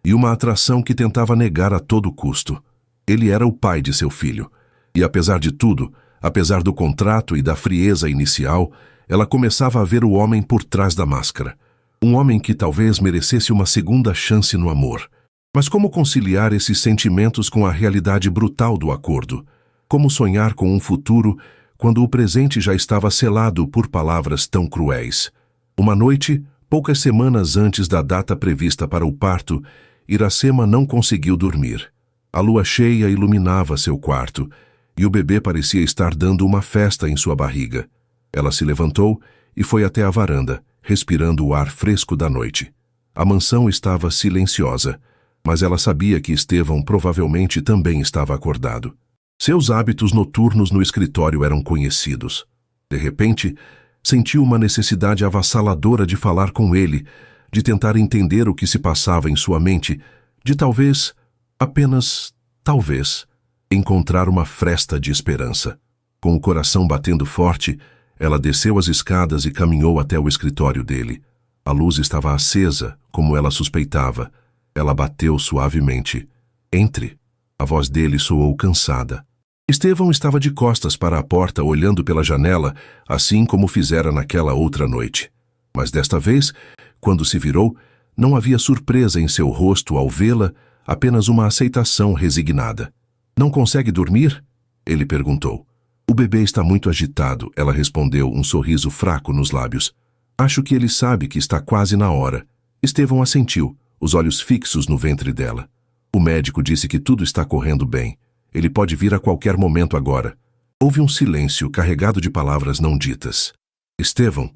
Speaker 1: e uma atração que tentava negar a todo custo. Ele era o pai de seu filho. E apesar de tudo, apesar do contrato e da frieza inicial, ela começava a ver o homem por trás da máscara. Um homem que talvez merecesse uma segunda chance no amor. Mas como conciliar esses sentimentos com a realidade brutal do acordo? Como sonhar com um futuro quando o presente já estava selado por palavras tão cruéis? Uma noite, poucas semanas antes da data prevista para o parto, Iracema não conseguiu dormir. A lua cheia iluminava seu quarto e o bebê parecia estar dando uma festa em sua barriga. Ela se levantou e foi até a varanda, respirando o ar fresco da noite. A mansão estava silenciosa, mas ela sabia que Estevão provavelmente também estava acordado. Seus hábitos noturnos no escritório eram conhecidos. De repente, sentiu uma necessidade avassaladora de falar com ele, de tentar entender o que se passava em sua mente, de talvez, apenas talvez, encontrar uma fresta de esperança. Com o coração batendo forte, ela desceu as escadas e caminhou até o escritório dele. A luz estava acesa, como ela suspeitava. Ela bateu suavemente. Entre. A voz dele soou cansada. Estevão estava de costas para a porta, olhando pela janela, assim como fizera naquela outra noite. Mas desta vez, quando se virou, não havia surpresa em seu rosto ao vê-la, apenas uma aceitação resignada. "Não consegue dormir?" ele perguntou. "O bebê está muito agitado", ela respondeu, um sorriso fraco nos lábios. "Acho que ele sabe que está quase na hora." Estevão assentiu, os olhos fixos no ventre dela. "O médico disse que tudo está correndo bem. Ele pode vir a qualquer momento agora." Houve um silêncio carregado de palavras não ditas. "Estevão",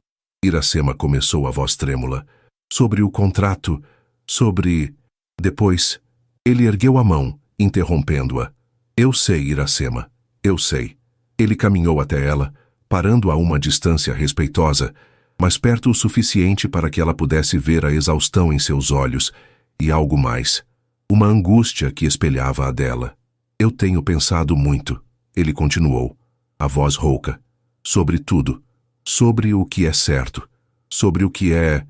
Speaker 1: Iracema começou, a voz trêmula, "sobre o contrato, sobre..." Depois, ele ergueu a mão, interrompendo-a. "Eu sei, Iracema, eu sei." Ele caminhou até ela, parando a uma distância respeitosa, mas perto o suficiente para que ela pudesse ver a exaustão em seus olhos e algo mais, uma angústia que espelhava a dela. "Eu tenho pensado muito", ele continuou, a voz rouca, "sobre tudo, sobre o que é certo, sobre o que é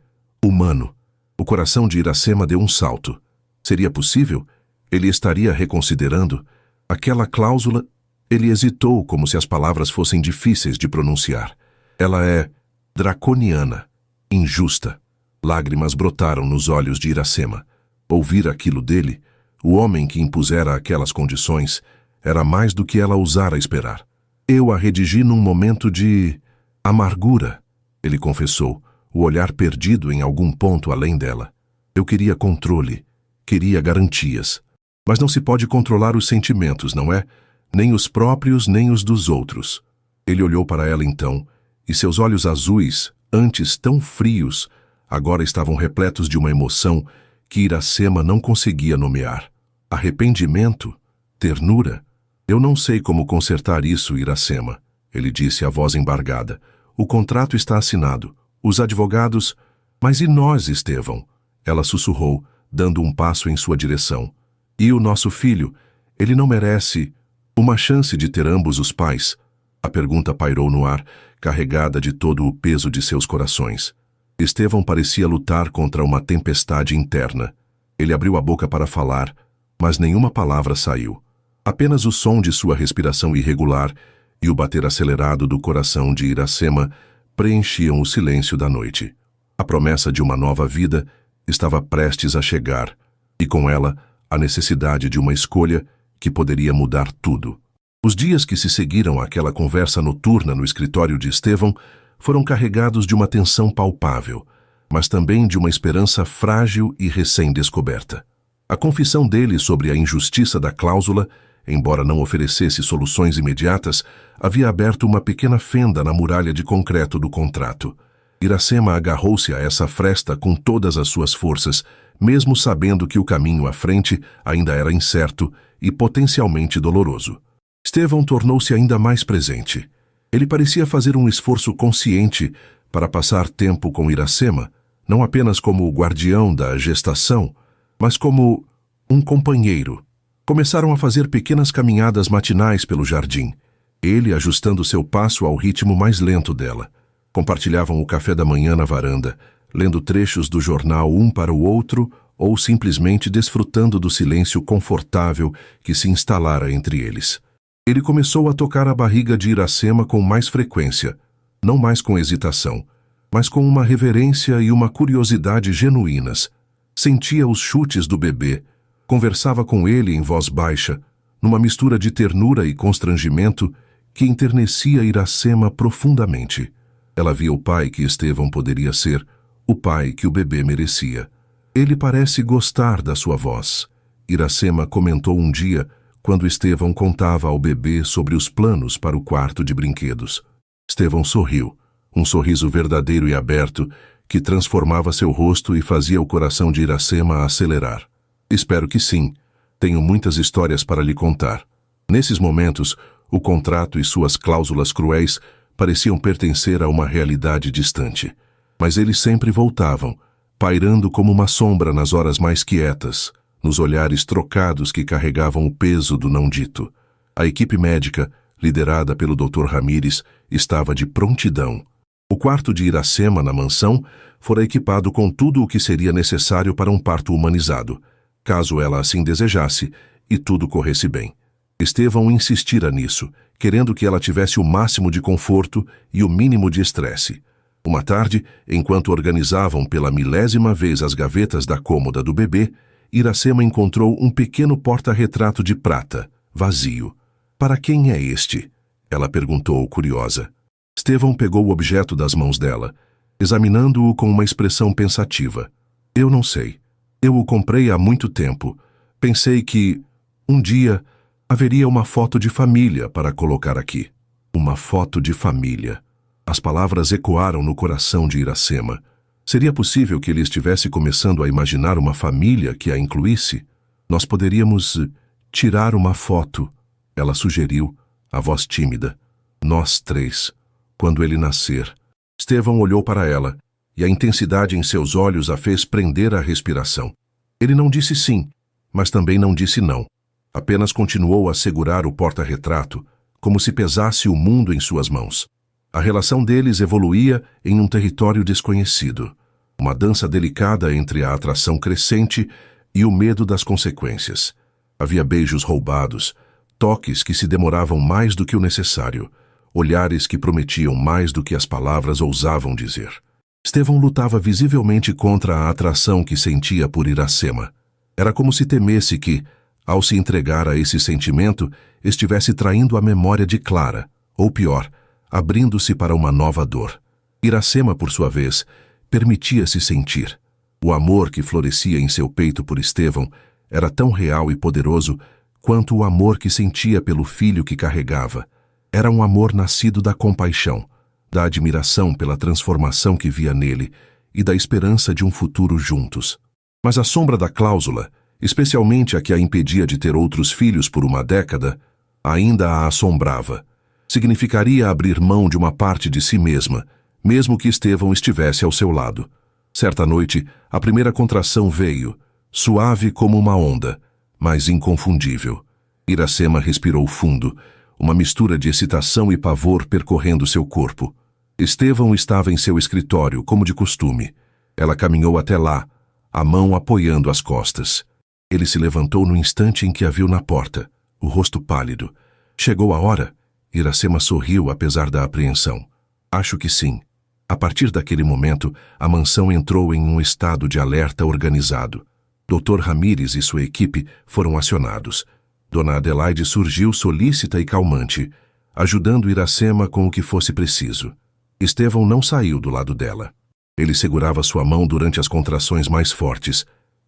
Speaker 1: humano." O coração de Iracema deu um salto. Seria possível? Ele estaria reconsiderando? Aquela cláusula... Ele hesitou, como se as palavras fossem difíceis de pronunciar. "Ela é draconiana, injusta." Lágrimas brotaram nos olhos de Iracema. Ouvir aquilo dele, o homem que impusera aquelas condições, era mais do que ela ousara esperar. "Eu a redigi num momento de amargura", ele confessou, o olhar perdido em algum ponto além dela. "Eu queria controle, queria garantias. Mas não se pode controlar os sentimentos, não é? Nem os próprios, nem os dos outros." Ele olhou para ela então, e seus olhos azuis, antes tão frios, agora estavam repletos de uma emoção que Iracema não conseguia nomear. Arrependimento? Ternura? "Eu não sei como consertar isso, Iracema", ele disse, a voz embargada. "O contrato está assinado. Os advogados... Mas e nós, Estevão?" Ela sussurrou, dando um passo em sua direção. "E o nosso filho? Ele não merece uma chance de ter ambos os pais?" A pergunta pairou no ar, carregada de todo o peso de seus corações. Estevão parecia lutar contra uma tempestade interna. Ele abriu a boca para falar, mas nenhuma palavra saiu. Apenas o som de sua respiração irregular e o bater acelerado do coração de Iracema preenchiam o silêncio da noite. A promessa de uma nova vida estava prestes a chegar, e com ela a necessidade de uma escolha que poderia mudar tudo. Os dias que se seguiram àquela conversa noturna no escritório de Estevão foram carregados de uma tensão palpável, mas também de uma esperança frágil e recém-descoberta. A confissão dele sobre a injustiça da cláusula, embora não oferecesse soluções imediatas, havia aberto uma pequena fenda na muralha de concreto do contrato. Iracema agarrou-se a essa fresta com todas as suas forças, mesmo sabendo que o caminho à frente ainda era incerto e potencialmente doloroso. Estevão tornou-se ainda mais presente. Ele parecia fazer um esforço consciente para passar tempo com Iracema, não apenas como o guardião da gestação, mas como um companheiro. Começaram a fazer pequenas caminhadas matinais pelo jardim, ele ajustando seu passo ao ritmo mais lento dela. Compartilhavam o café da manhã na varanda, lendo trechos do jornal um para o outro ou simplesmente desfrutando do silêncio confortável que se instalara entre eles. Ele começou a tocar a barriga de Iracema com mais frequência, não mais com hesitação, mas com uma reverência e uma curiosidade genuínas. Sentia os chutes do bebê, Conversava com ele em voz baixa, numa mistura de ternura e constrangimento que enternecia Iracema profundamente. Ela via o pai que Estevão poderia ser, o pai que o bebê merecia. Ele parece gostar da sua voz. Iracema comentou um dia, quando Estevão contava ao bebê sobre os planos para o quarto de brinquedos. Estevão sorriu, um sorriso verdadeiro e aberto, que transformava seu rosto e fazia o coração de Iracema acelerar. Espero que sim. Tenho muitas histórias para lhe contar. Nesses momentos, o contrato e suas cláusulas cruéis pareciam pertencer a uma realidade distante. Mas eles sempre voltavam, pairando como uma sombra nas horas mais quietas, nos olhares trocados que carregavam o peso do não dito. A equipe médica, liderada pelo Dr. Ramírez, estava de prontidão. O quarto de Iracema na mansão fora equipado com tudo o que seria necessário para um parto humanizado, caso ela assim desejasse, e tudo corresse bem. Estevão insistira nisso, querendo que ela tivesse o máximo de conforto e o mínimo de estresse. Uma tarde, enquanto organizavam pela 1000ª vez as gavetas da cômoda do bebê, Iracema encontrou um pequeno porta-retrato de prata, vazio. Para quem é este? Ela perguntou, curiosa. Estevão pegou o objeto das mãos dela, examinando-o com uma expressão pensativa. Eu não sei. Eu o comprei há muito tempo. Pensei que, um dia, haveria uma foto de família para colocar aqui. Uma foto de família. As palavras ecoaram no coração de Iracema. Seria possível que ele estivesse começando a imaginar uma família que a incluísse? Nós poderíamos tirar uma foto, ela sugeriu, a voz tímida. Nós três. Quando ele nascer. Estevão olhou para ela, e a intensidade em seus olhos a fez prender a respiração. Ele não disse sim, mas também não disse não. Apenas continuou a segurar o porta-retrato, como se pesasse o mundo em suas mãos. A relação deles evoluía em um território desconhecido, uma dança delicada entre a atração crescente e o medo das consequências. Havia beijos roubados, toques que se demoravam mais do que o necessário, olhares que prometiam mais do que as palavras ousavam dizer. Estevão lutava visivelmente contra a atração que sentia por Iracema. Era como se temesse que, ao se entregar a esse sentimento, estivesse traindo a memória de Clara, ou pior, abrindo-se para uma nova dor. Iracema, por sua vez, permitia-se sentir. O amor que florescia em seu peito por Estevão era tão real e poderoso quanto o amor que sentia pelo filho que carregava. Era um amor nascido da compaixão, da admiração pela transformação que via nele e da esperança de um futuro juntos. Mas a sombra da cláusula, especialmente a que a impedia de ter outros filhos por uma década, ainda a assombrava. Significaria abrir mão de uma parte de si mesma, mesmo que Estevão estivesse ao seu lado. Certa noite, a primeira contração veio, suave como uma onda, mas inconfundível. Iracema respirou fundo, uma mistura de excitação e pavor percorrendo seu corpo. Estevão estava em seu escritório, como de costume. Ela caminhou até lá, a mão apoiando as costas. Ele se levantou no instante em que a viu na porta, o rosto pálido. Chegou a hora? Iracema sorriu apesar da apreensão. Acho que sim. A partir daquele momento, a mansão entrou em um estado de alerta organizado. Dr. Ramírez e sua equipe foram acionados. Dona Adelaide surgiu solícita e calmante, ajudando Iracema com o que fosse preciso. Estevão não saiu do lado dela. Ele segurava sua mão durante as contrações mais fortes,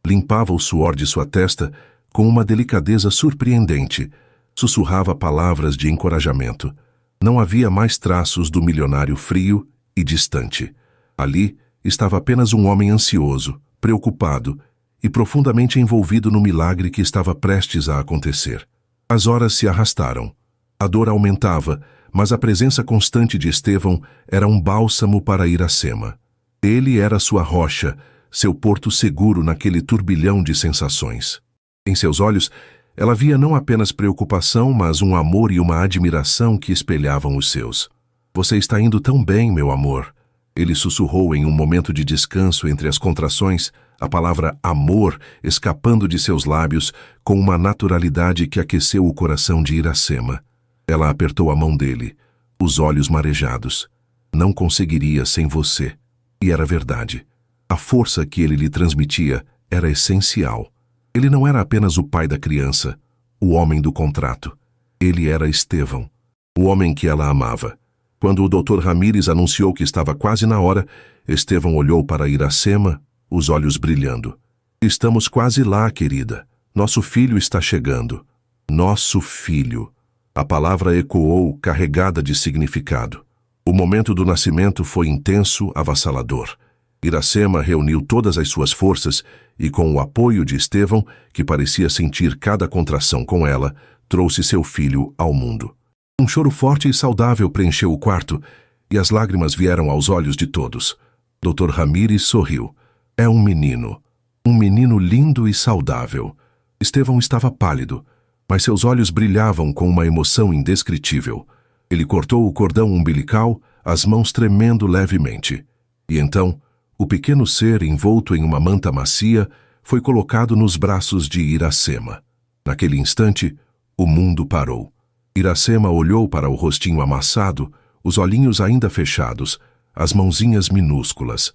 Speaker 1: limpava o suor de sua testa com uma delicadeza surpreendente, sussurrava palavras de encorajamento. Não havia mais traços do milionário frio e distante. Ali estava apenas um homem ansioso, preocupado e profundamente envolvido no milagre que estava prestes a acontecer. As horas se arrastaram. A dor aumentava, mas a presença constante de Estevão era um bálsamo para Iracema. Ele era sua rocha, seu porto seguro naquele turbilhão de sensações. Em seus olhos, ela via não apenas preocupação, mas um amor e uma admiração que espelhavam os seus. Você está indo tão bem, meu amor. Ele sussurrou em um momento de descanso entre as contrações, a palavra amor escapando de seus lábios com uma naturalidade que aqueceu o coração de Iracema. Ela apertou a mão dele, os olhos marejados. Não conseguiria sem você. E era verdade. A força que ele lhe transmitia era essencial. Ele não era apenas o pai da criança, o homem do contrato. Ele era Estevão, o homem que ela amava. Quando o Dr. Ramírez anunciou que estava quase na hora, Estevão olhou para Iracema, os olhos brilhando. Estamos quase lá, querida. Nosso filho está chegando. Nosso filho. A palavra ecoou, carregada de significado. O momento do nascimento foi intenso, avassalador. Iracema reuniu todas as suas forças e, com o apoio de Estevão, que parecia sentir cada contração com ela, trouxe seu filho ao mundo. Um choro forte e saudável preencheu o quarto, e as lágrimas vieram aos olhos de todos. Dr. Ramírez sorriu. É um menino lindo e saudável. Estevão estava pálido, mas seus olhos brilhavam com uma emoção indescritível. Ele cortou o cordão umbilical, as mãos tremendo levemente. E então, o pequeno ser, envolto em uma manta macia, foi colocado nos braços de Iracema. Naquele instante, o mundo parou. Iracema olhou para o rostinho amassado, os olhinhos ainda fechados, as mãozinhas minúsculas.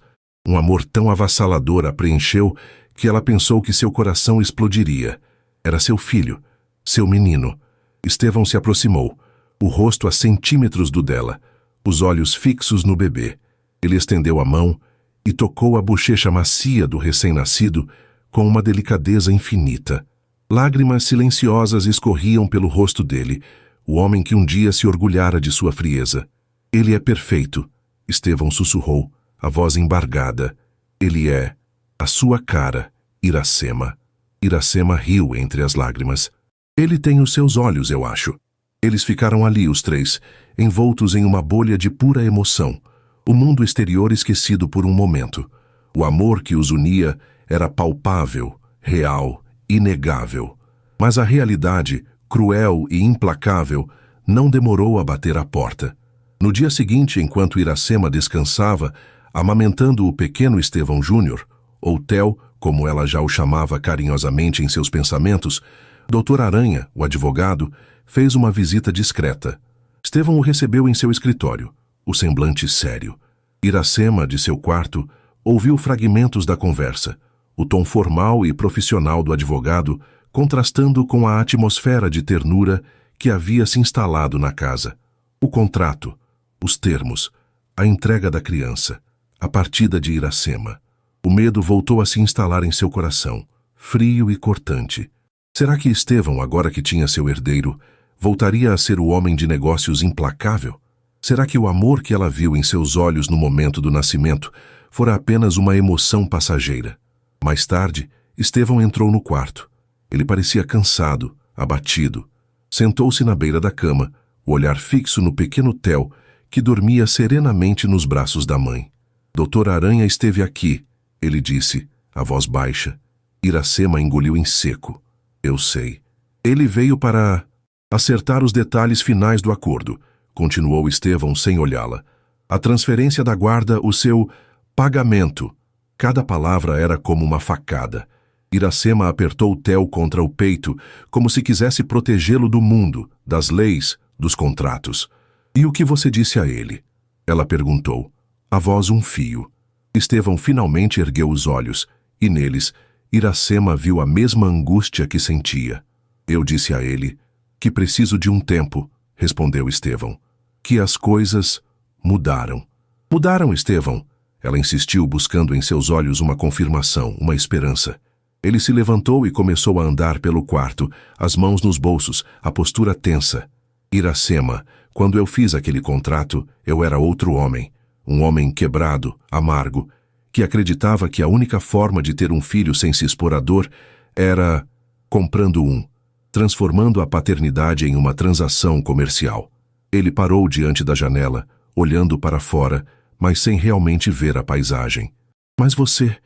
Speaker 1: Um amor tão avassalador a preencheu que ela pensou que seu coração explodiria. Era seu filho, seu menino. Estevão se aproximou, o rosto a centímetros do dela, os olhos fixos no bebê. Ele estendeu a mão e tocou a bochecha macia do recém-nascido com uma delicadeza infinita. Lágrimas silenciosas escorriam pelo rosto dele, o homem que um dia se orgulhara de sua frieza. Ele é perfeito, Estevão sussurrou, a voz embargada. Ele é a sua cara, Iracema. Iracema riu entre as lágrimas. Ele tem os seus olhos, eu acho. Eles ficaram ali, os três, envoltos em uma bolha de pura emoção. O mundo exterior esquecido por um momento. O amor que os unia era palpável, real, inegável. Mas a realidade, cruel e implacável, não demorou a bater à porta. No dia seguinte, enquanto Iracema descansava, amamentando o pequeno Estevão Júnior, ou Theo, como ela já o chamava carinhosamente em seus pensamentos, Dr. Aranha, o advogado, fez uma visita discreta. Estevão o recebeu em seu escritório, o semblante sério. Iracema, de seu quarto, ouviu fragmentos da conversa, o tom formal e profissional do advogado contrastando com a atmosfera de ternura que havia se instalado na casa. O contrato, os termos, a entrega da criança, a partida de Iracema. O medo voltou a se instalar em seu coração, frio e cortante. Será que Estevão, agora que tinha seu herdeiro, voltaria a ser o homem de negócios implacável? Será que o amor que ela viu em seus olhos no momento do nascimento fora apenas uma emoção passageira? Mais tarde, Estevão entrou no quarto. Ele parecia cansado, abatido. Sentou-se na beira da cama, o olhar fixo no pequeno Theo, que dormia serenamente nos braços da mãe. Dr. Aranha esteve aqui, ele disse, a voz baixa. Iracema engoliu em seco. Eu sei. Ele veio para acertar os detalhes finais do acordo, continuou Estevão sem olhá-la. A transferência da guarda, o seu pagamento. Cada palavra era como uma facada. Iracema apertou Theo contra o peito, como se quisesse protegê-lo do mundo, das leis, dos contratos. E o que você disse a ele? Ela perguntou. A voz um fio. Estevão finalmente ergueu os olhos, e neles, Iracema viu a mesma angústia que sentia. Eu disse a ele que preciso de um tempo, respondeu Estevão. Que as coisas mudaram. Mudaram, Estevão? Ela insistiu, buscando em seus olhos uma confirmação, uma esperança. Ele se levantou e começou a andar pelo quarto, as mãos nos bolsos, a postura tensa. Iracema, quando eu fiz aquele contrato, eu era outro homem. Um homem quebrado, amargo, que acreditava que a única forma de ter um filho sem se expor à dor era comprando um, transformando a paternidade em uma transação comercial. Ele parou diante da janela, olhando para fora, mas sem realmente ver a paisagem. Mas você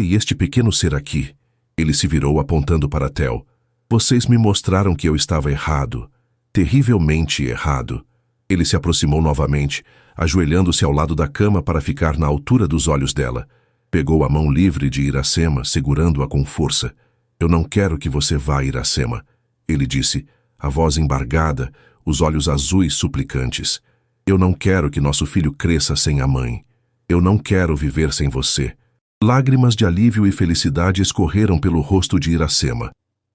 Speaker 1: e este pequeno ser aqui, ele se virou apontando para Theo. Vocês me mostraram que eu estava errado, terrivelmente errado. Ele se aproximou novamente, ajoelhando-se ao lado da cama para ficar na altura dos olhos dela. Pegou a mão livre de Iracema, segurando-a com força. Eu não quero que você vá, Iracema, ele disse, a voz embargada, os olhos azuis suplicantes. Eu não quero que nosso filho cresça sem a mãe. Eu não quero viver sem você. Lágrimas de alívio e felicidade escorreram pelo rosto de Iracema.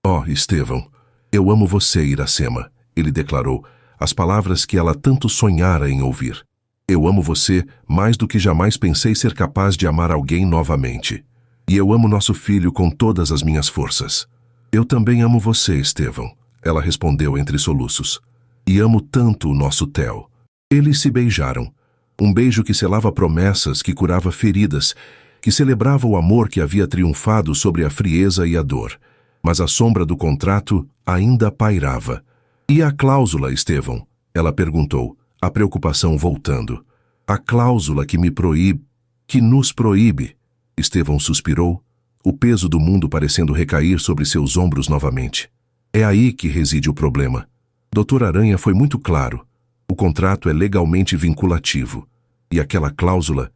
Speaker 1: "Oh, Estevão, eu amo você, Iracema", ele declarou, as palavras que ela tanto sonhara em ouvir. "Eu amo você mais do que jamais pensei ser capaz de amar alguém novamente. E eu amo nosso filho com todas as minhas forças." "Eu também amo você, Estevão", ela respondeu entre soluços. "E amo tanto o nosso Theo." Eles se beijaram. Um beijo que selava promessas, que curava feridas, que celebrava o amor que havia triunfado sobre a frieza e a dor. Mas a sombra do contrato ainda pairava. "E a cláusula, Estevão?" ela perguntou, a preocupação voltando. "A cláusula que me proíbe, que nos proíbe." Estevão suspirou, o peso do mundo parecendo recair sobre seus ombros novamente. "É aí que reside o problema. Dr. Aranha foi muito claro. O contrato é legalmente vinculativo. E aquela cláusula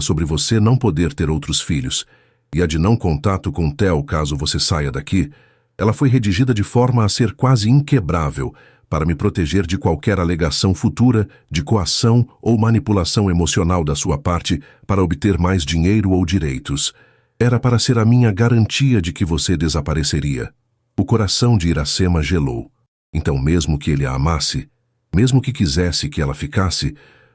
Speaker 1: sobre você não poder ter outros filhos, e a de não contato com Theo caso você saia daqui, ela foi redigida de forma a ser quase inquebrável, para me proteger de qualquer alegação futura de coação ou manipulação emocional da sua parte para obter mais dinheiro ou direitos. Era para ser a minha garantia de que você desapareceria." O coração de Iracema gelou. Então, mesmo que ele a amasse, mesmo que quisesse que ela ficasse,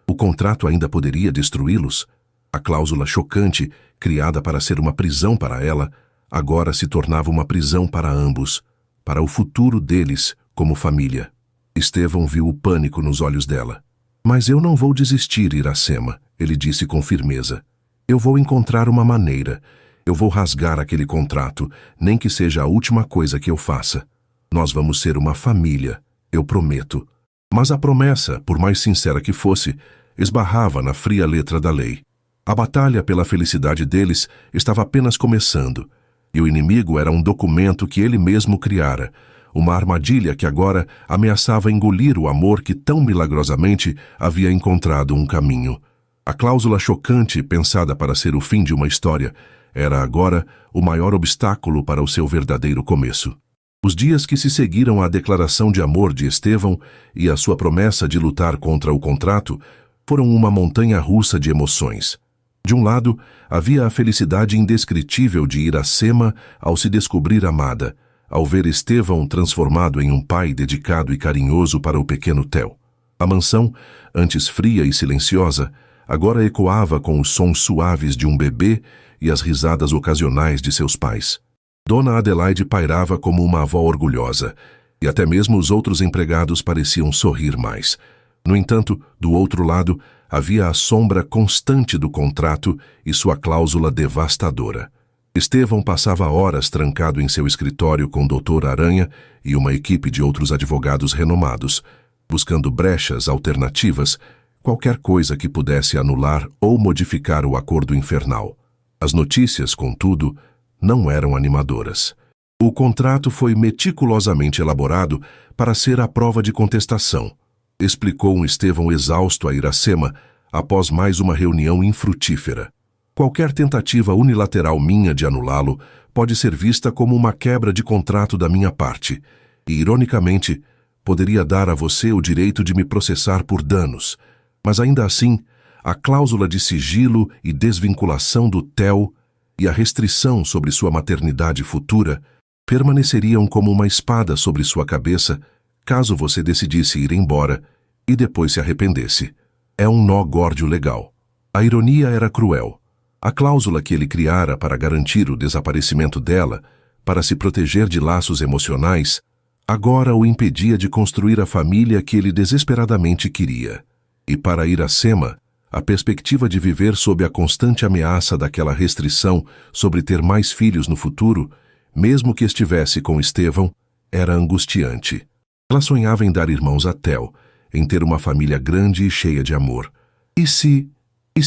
Speaker 1: o contrato ainda poderia destruí-los? A cláusula chocante, criada para ser uma prisão para ela, agora se tornava uma prisão para ambos, para o futuro deles como família. Estevão viu o pânico nos olhos dela. "Mas eu não vou desistir, Iracema", ele disse com firmeza. "Eu vou encontrar uma maneira. Eu vou rasgar aquele contrato, nem que seja a última coisa que eu faça. Nós vamos ser uma família, eu prometo." Mas a promessa, por mais sincera que fosse, esbarrava na fria letra da lei. A batalha pela felicidade deles estava apenas começando, e o inimigo era um documento que ele mesmo criara, uma armadilha que agora ameaçava engolir o amor que tão milagrosamente havia encontrado um caminho. A cláusula chocante, pensada para ser o fim de uma história, era agora o maior obstáculo para o seu verdadeiro começo. Os dias que se seguiram à declaração de amor de Estevão e à sua promessa de lutar contra o contrato foram uma montanha-russa de emoções. De um lado, havia a felicidade indescritível de Iracema ao se descobrir amada, ao ver Estevão transformado em um pai dedicado e carinhoso para o pequeno Theo. A mansão, antes fria e silenciosa, agora ecoava com os sons suaves de um bebê e as risadas ocasionais de seus pais. Dona Adelaide pairava como uma avó orgulhosa, e até mesmo os outros empregados pareciam sorrir mais. No entanto, do outro lado, havia a sombra constante do contrato e sua cláusula devastadora. Estevão passava horas trancado em seu escritório com o Dr. Aranha e uma equipe de outros advogados renomados, buscando brechas alternativas, qualquer coisa que pudesse anular ou modificar o acordo infernal. As notícias, contudo, não eram animadoras. O contrato foi meticulosamente elaborado para ser a prova de contestação, explicou Estevão exausto a Iracema após mais uma reunião infrutífera. "Qualquer tentativa unilateral minha de anulá-lo pode ser vista como uma quebra de contrato da minha parte, e, ironicamente, poderia dar a você o direito de me processar por danos, mas ainda assim, a cláusula de sigilo e desvinculação do Theo e a restrição sobre sua maternidade futura permaneceriam como uma espada sobre sua cabeça caso você decidisse ir embora e depois se arrependesse. É um nó górdio legal." A ironia era cruel. A cláusula que ele criara para garantir o desaparecimento dela, para se proteger de laços emocionais, agora o impedia de construir a família que ele desesperadamente queria. E para Iracema, a perspectiva de viver sob a constante ameaça daquela restrição sobre ter mais filhos no futuro, mesmo que estivesse com Estevão, era angustiante. Ela sonhava em dar irmãos a Theo, em ter uma família grande e cheia de amor. E se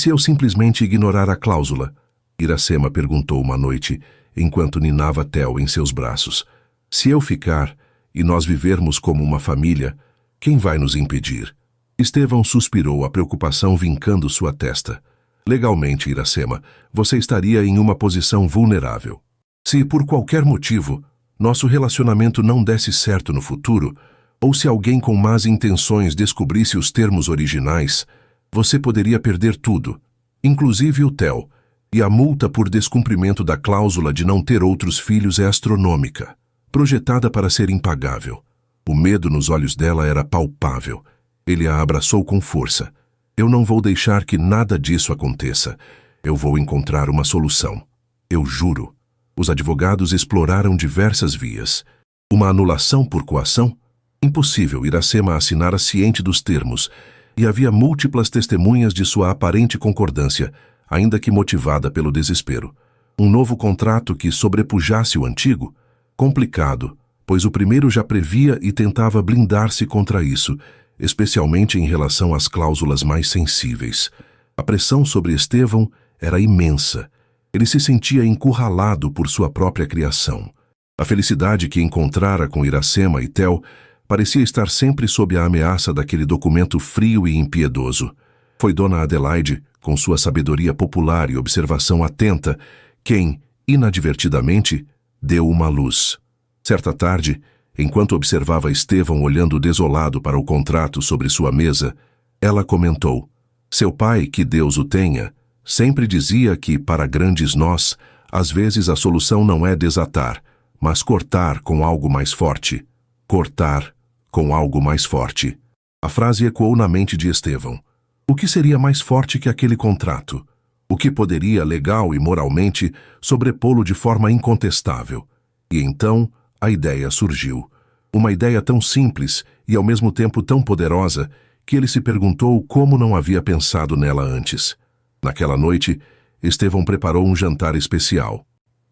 Speaker 1: eu simplesmente ignorar a cláusula?" Iracema perguntou uma noite, enquanto ninava Theo em seus braços. "Se eu ficar e nós vivermos como uma família, quem vai nos impedir?" Estevão suspirou, a preocupação vincando sua testa. "Legalmente, Iracema, você estaria em uma posição vulnerável. Se, por qualquer motivo, nosso relacionamento não desse certo no futuro, ou se alguém com más intenções descobrisse os termos originais, você poderia perder tudo, inclusive o Theo, E a multa por descumprimento da cláusula de não ter outros filhos é astronômica, projetada para ser impagável. O medo nos olhos dela era palpável. Ele a abraçou com força. Eu não vou deixar que nada disso aconteça. Eu vou encontrar uma solução. Eu juro. Os advogados exploraram diversas vias. Uma anulação por coação? Impossível. Iracema assinara ciente dos termos, e havia múltiplas testemunhas de sua aparente concordância, ainda que motivada pelo desespero. Um novo contrato que sobrepujasse o antigo? Complicado, pois o primeiro já previa e tentava blindar-se contra isso, especialmente em relação às cláusulas mais sensíveis. A pressão sobre Estevão era imensa. Ele se sentia encurralado por sua própria criação. A felicidade que encontrara com Iracema e Theo parecia estar sempre sob a ameaça daquele documento frio e impiedoso. Foi Dona Adelaide, com sua sabedoria popular e observação atenta, quem, inadvertidamente, deu uma luz. Certa tarde, enquanto observava Estevão olhando desolado para o contrato sobre sua mesa, ela comentou: "Seu pai, que Deus o tenha, sempre dizia que, para grandes nós, às vezes a solução não é desatar, mas cortar com algo mais forte. Cortar com algo mais forte." A frase ecoou na mente de Estevão. O que seria mais forte que aquele contrato? O que poderia, legal e moralmente, sobrepô-lo de forma incontestável? E então, a ideia surgiu. Uma ideia tão simples e ao mesmo tempo tão poderosa que ele se perguntou como não havia pensado nela antes. Naquela noite, Estevão preparou um jantar especial.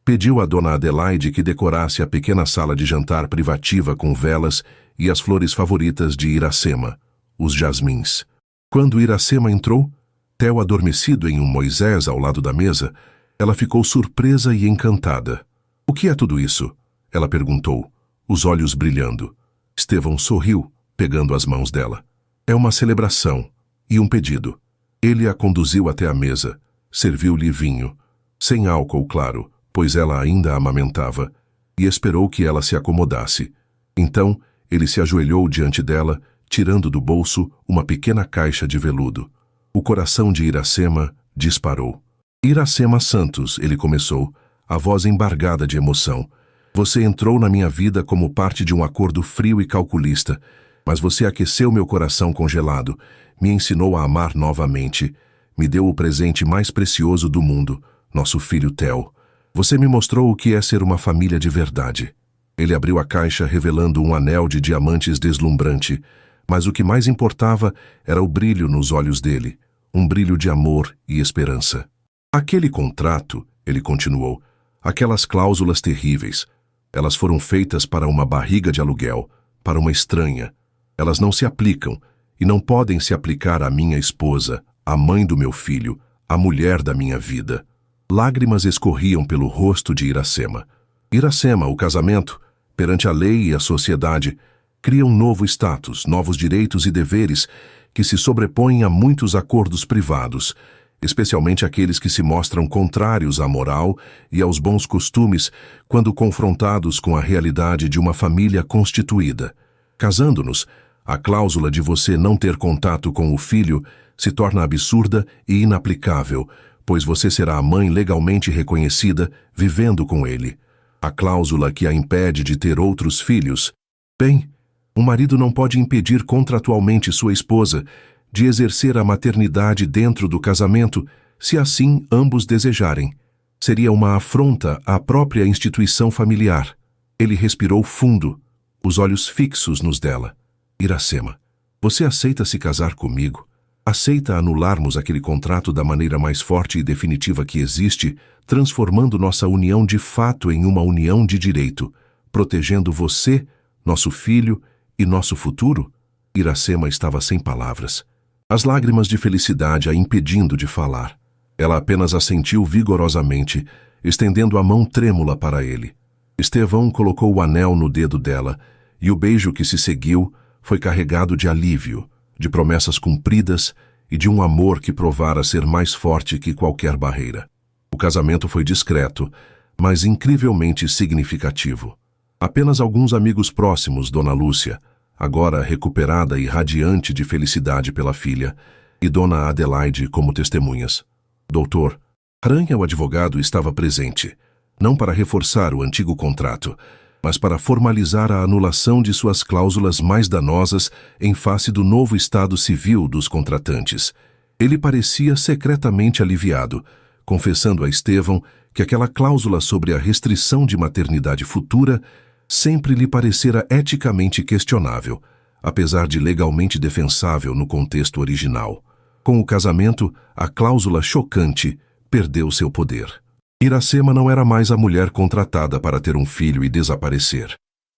Speaker 1: Pediu a Dona Adelaide que decorasse a pequena sala de jantar privativa com velas e as flores favoritas de Iracema, os jasmins. Quando Iracema entrou, Theo adormecido em um Moisés ao lado da mesa, ela ficou surpresa e encantada. "O que é tudo isso?" ela perguntou, os olhos brilhando. Estevão sorriu, pegando as mãos dela. "É uma celebração e um pedido." Ele a conduziu até a mesa, serviu-lhe vinho, sem álcool, claro, pois ela ainda amamentava, e esperou que ela se acomodasse. Então, ele se ajoelhou diante dela, tirando do bolso uma pequena caixa de veludo. O coração de Iracema disparou. "Iracema Santos", ele começou, a voz embargada de emoção. "Você entrou na minha vida como parte de um acordo frio e calculista, mas você aqueceu meu coração congelado, me ensinou a amar novamente, me deu o presente mais precioso do mundo, nosso filho Theo. Você me mostrou o que é ser uma família de verdade." Ele abriu a caixa revelando um anel de diamantes deslumbrante, mas o que mais importava era o brilho nos olhos dele, um brilho de amor e esperança. "Aquele contrato", ele continuou, "aquelas cláusulas terríveis, elas foram feitas para uma barriga de aluguel, para uma estranha. Elas não se aplicam e não podem se aplicar à minha esposa, à mãe do meu filho, à mulher da minha vida." Lágrimas escorriam pelo rosto de Iracema. Iracema, o casamento, perante a lei e a sociedade, cria um novo status, novos direitos e deveres que se sobrepõem a muitos acordos privados, especialmente aqueles que se mostram contrários à moral e aos bons costumes quando confrontados com a realidade de uma família constituída. Casando-nos, a cláusula de você não ter contato com o filho se torna absurda e inaplicável, pois você será a mãe legalmente reconhecida vivendo com ele. A cláusula que a impede de ter outros filhos. Bem, um marido não pode impedir contratualmente sua esposa de exercer a maternidade dentro do casamento, se assim ambos desejarem. Seria uma afronta à própria instituição familiar. Ele respirou fundo, os olhos fixos nos dela. "Iracema, você aceita se casar comigo? Aceita anularmos aquele contrato da maneira mais forte e definitiva que existe, transformando nossa união de fato em uma união de direito, protegendo você, nosso filho e nosso futuro?" Iracema estava sem palavras, as lágrimas de felicidade a impedindo de falar. Ela apenas assentiu vigorosamente, estendendo a mão trêmula para ele. Estevão colocou o anel no dedo dela, e o beijo que se seguiu foi carregado de alívio, de promessas cumpridas e de um amor que provara ser mais forte que qualquer barreira. O casamento foi discreto, mas incrivelmente significativo. Apenas alguns amigos próximos, Dona Lúcia, agora recuperada e radiante de felicidade pela filha, e Dona Adelaide como testemunhas. "Doutor", Aranha, o advogado, estava presente, não para reforçar o antigo contrato, mas para formalizar a anulação de suas cláusulas mais danosas em face do novo estado civil dos contratantes. Ele parecia secretamente aliviado, confessando a Estevão que aquela cláusula sobre a restrição de maternidade futura sempre lhe parecera eticamente questionável, apesar de legalmente defensável no contexto original. Com o casamento, a cláusula chocante perdeu seu poder. Iracema não era mais a mulher contratada para ter um filho e desaparecer.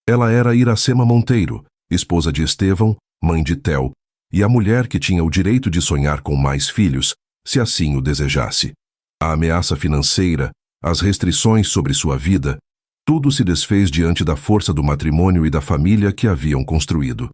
Speaker 1: Ela era Iracema Monteiro, esposa de Estevão, mãe de Theo, e a mulher que tinha o direito de sonhar com mais filhos, se assim o desejasse. A ameaça financeira, as restrições sobre sua vida, tudo se desfez diante da força do matrimônio e da família que haviam construído.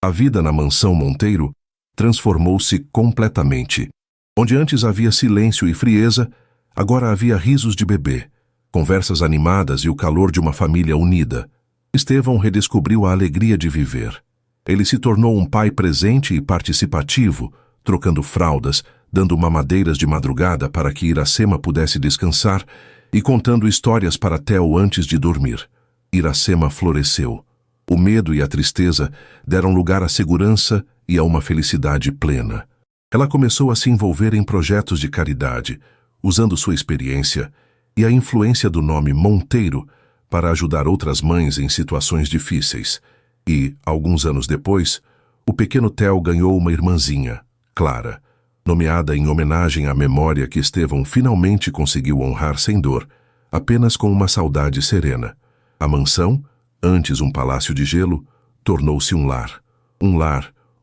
Speaker 1: A vida na mansão Monteiro transformou-se completamente. Onde antes havia silêncio e frieza, agora havia risos de bebê, conversas animadas e o calor de uma família unida. Estevão redescobriu a alegria de viver. Ele se tornou um pai presente e participativo, trocando fraldas, dando mamadeiras de madrugada para que Iracema pudesse descansar e contando histórias para Theo antes de dormir. Iracema floresceu. O medo e a tristeza deram lugar à segurança e a uma felicidade plena. Ela começou a se envolver em projetos de caridade, usando sua experiência e a influência do nome Monteiro para ajudar outras mães em situações difíceis. E, alguns anos depois, o pequeno Theo ganhou uma irmãzinha, Clara, nomeada em homenagem à memória que Estevão finalmente conseguiu honrar sem dor, apenas com uma saudade serena. A mansão, antes um palácio de gelo, tornou-se um lar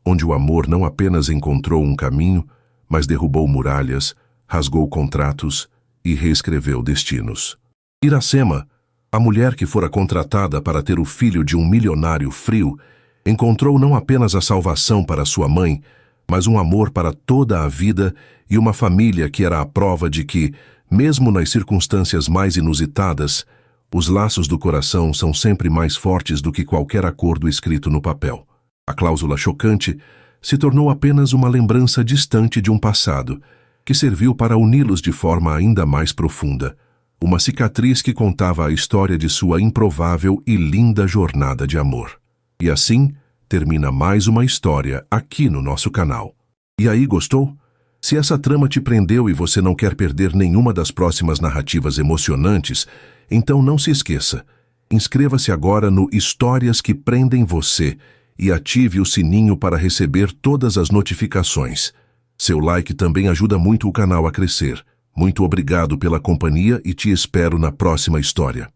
Speaker 1: onde o amor não apenas encontrou um caminho, mas derrubou muralhas, rasgou contratos e reescreveu destinos. Iracema, a mulher que fora contratada para ter o filho de um milionário frio, encontrou não apenas a salvação para sua mãe, mas um amor para toda a vida e uma família que era a prova de que, mesmo nas circunstâncias mais inusitadas, os laços do coração são sempre mais fortes do que qualquer acordo escrito no papel. A cláusula chocante se tornou apenas uma lembrança distante de um passado, que serviu para uni-los de forma ainda mais profunda. Uma cicatriz que contava a história de sua improvável e linda jornada de amor. E assim, termina mais uma história aqui no nosso canal. E aí, gostou? Se essa trama te prendeu e você não quer perder nenhuma das próximas narrativas emocionantes, então não se esqueça. Inscreva-se agora no Histórias que Prendem Você e ative o sininho para receber todas as notificações. Seu like também ajuda muito o canal a crescer. Muito obrigado pela companhia e te espero na próxima história.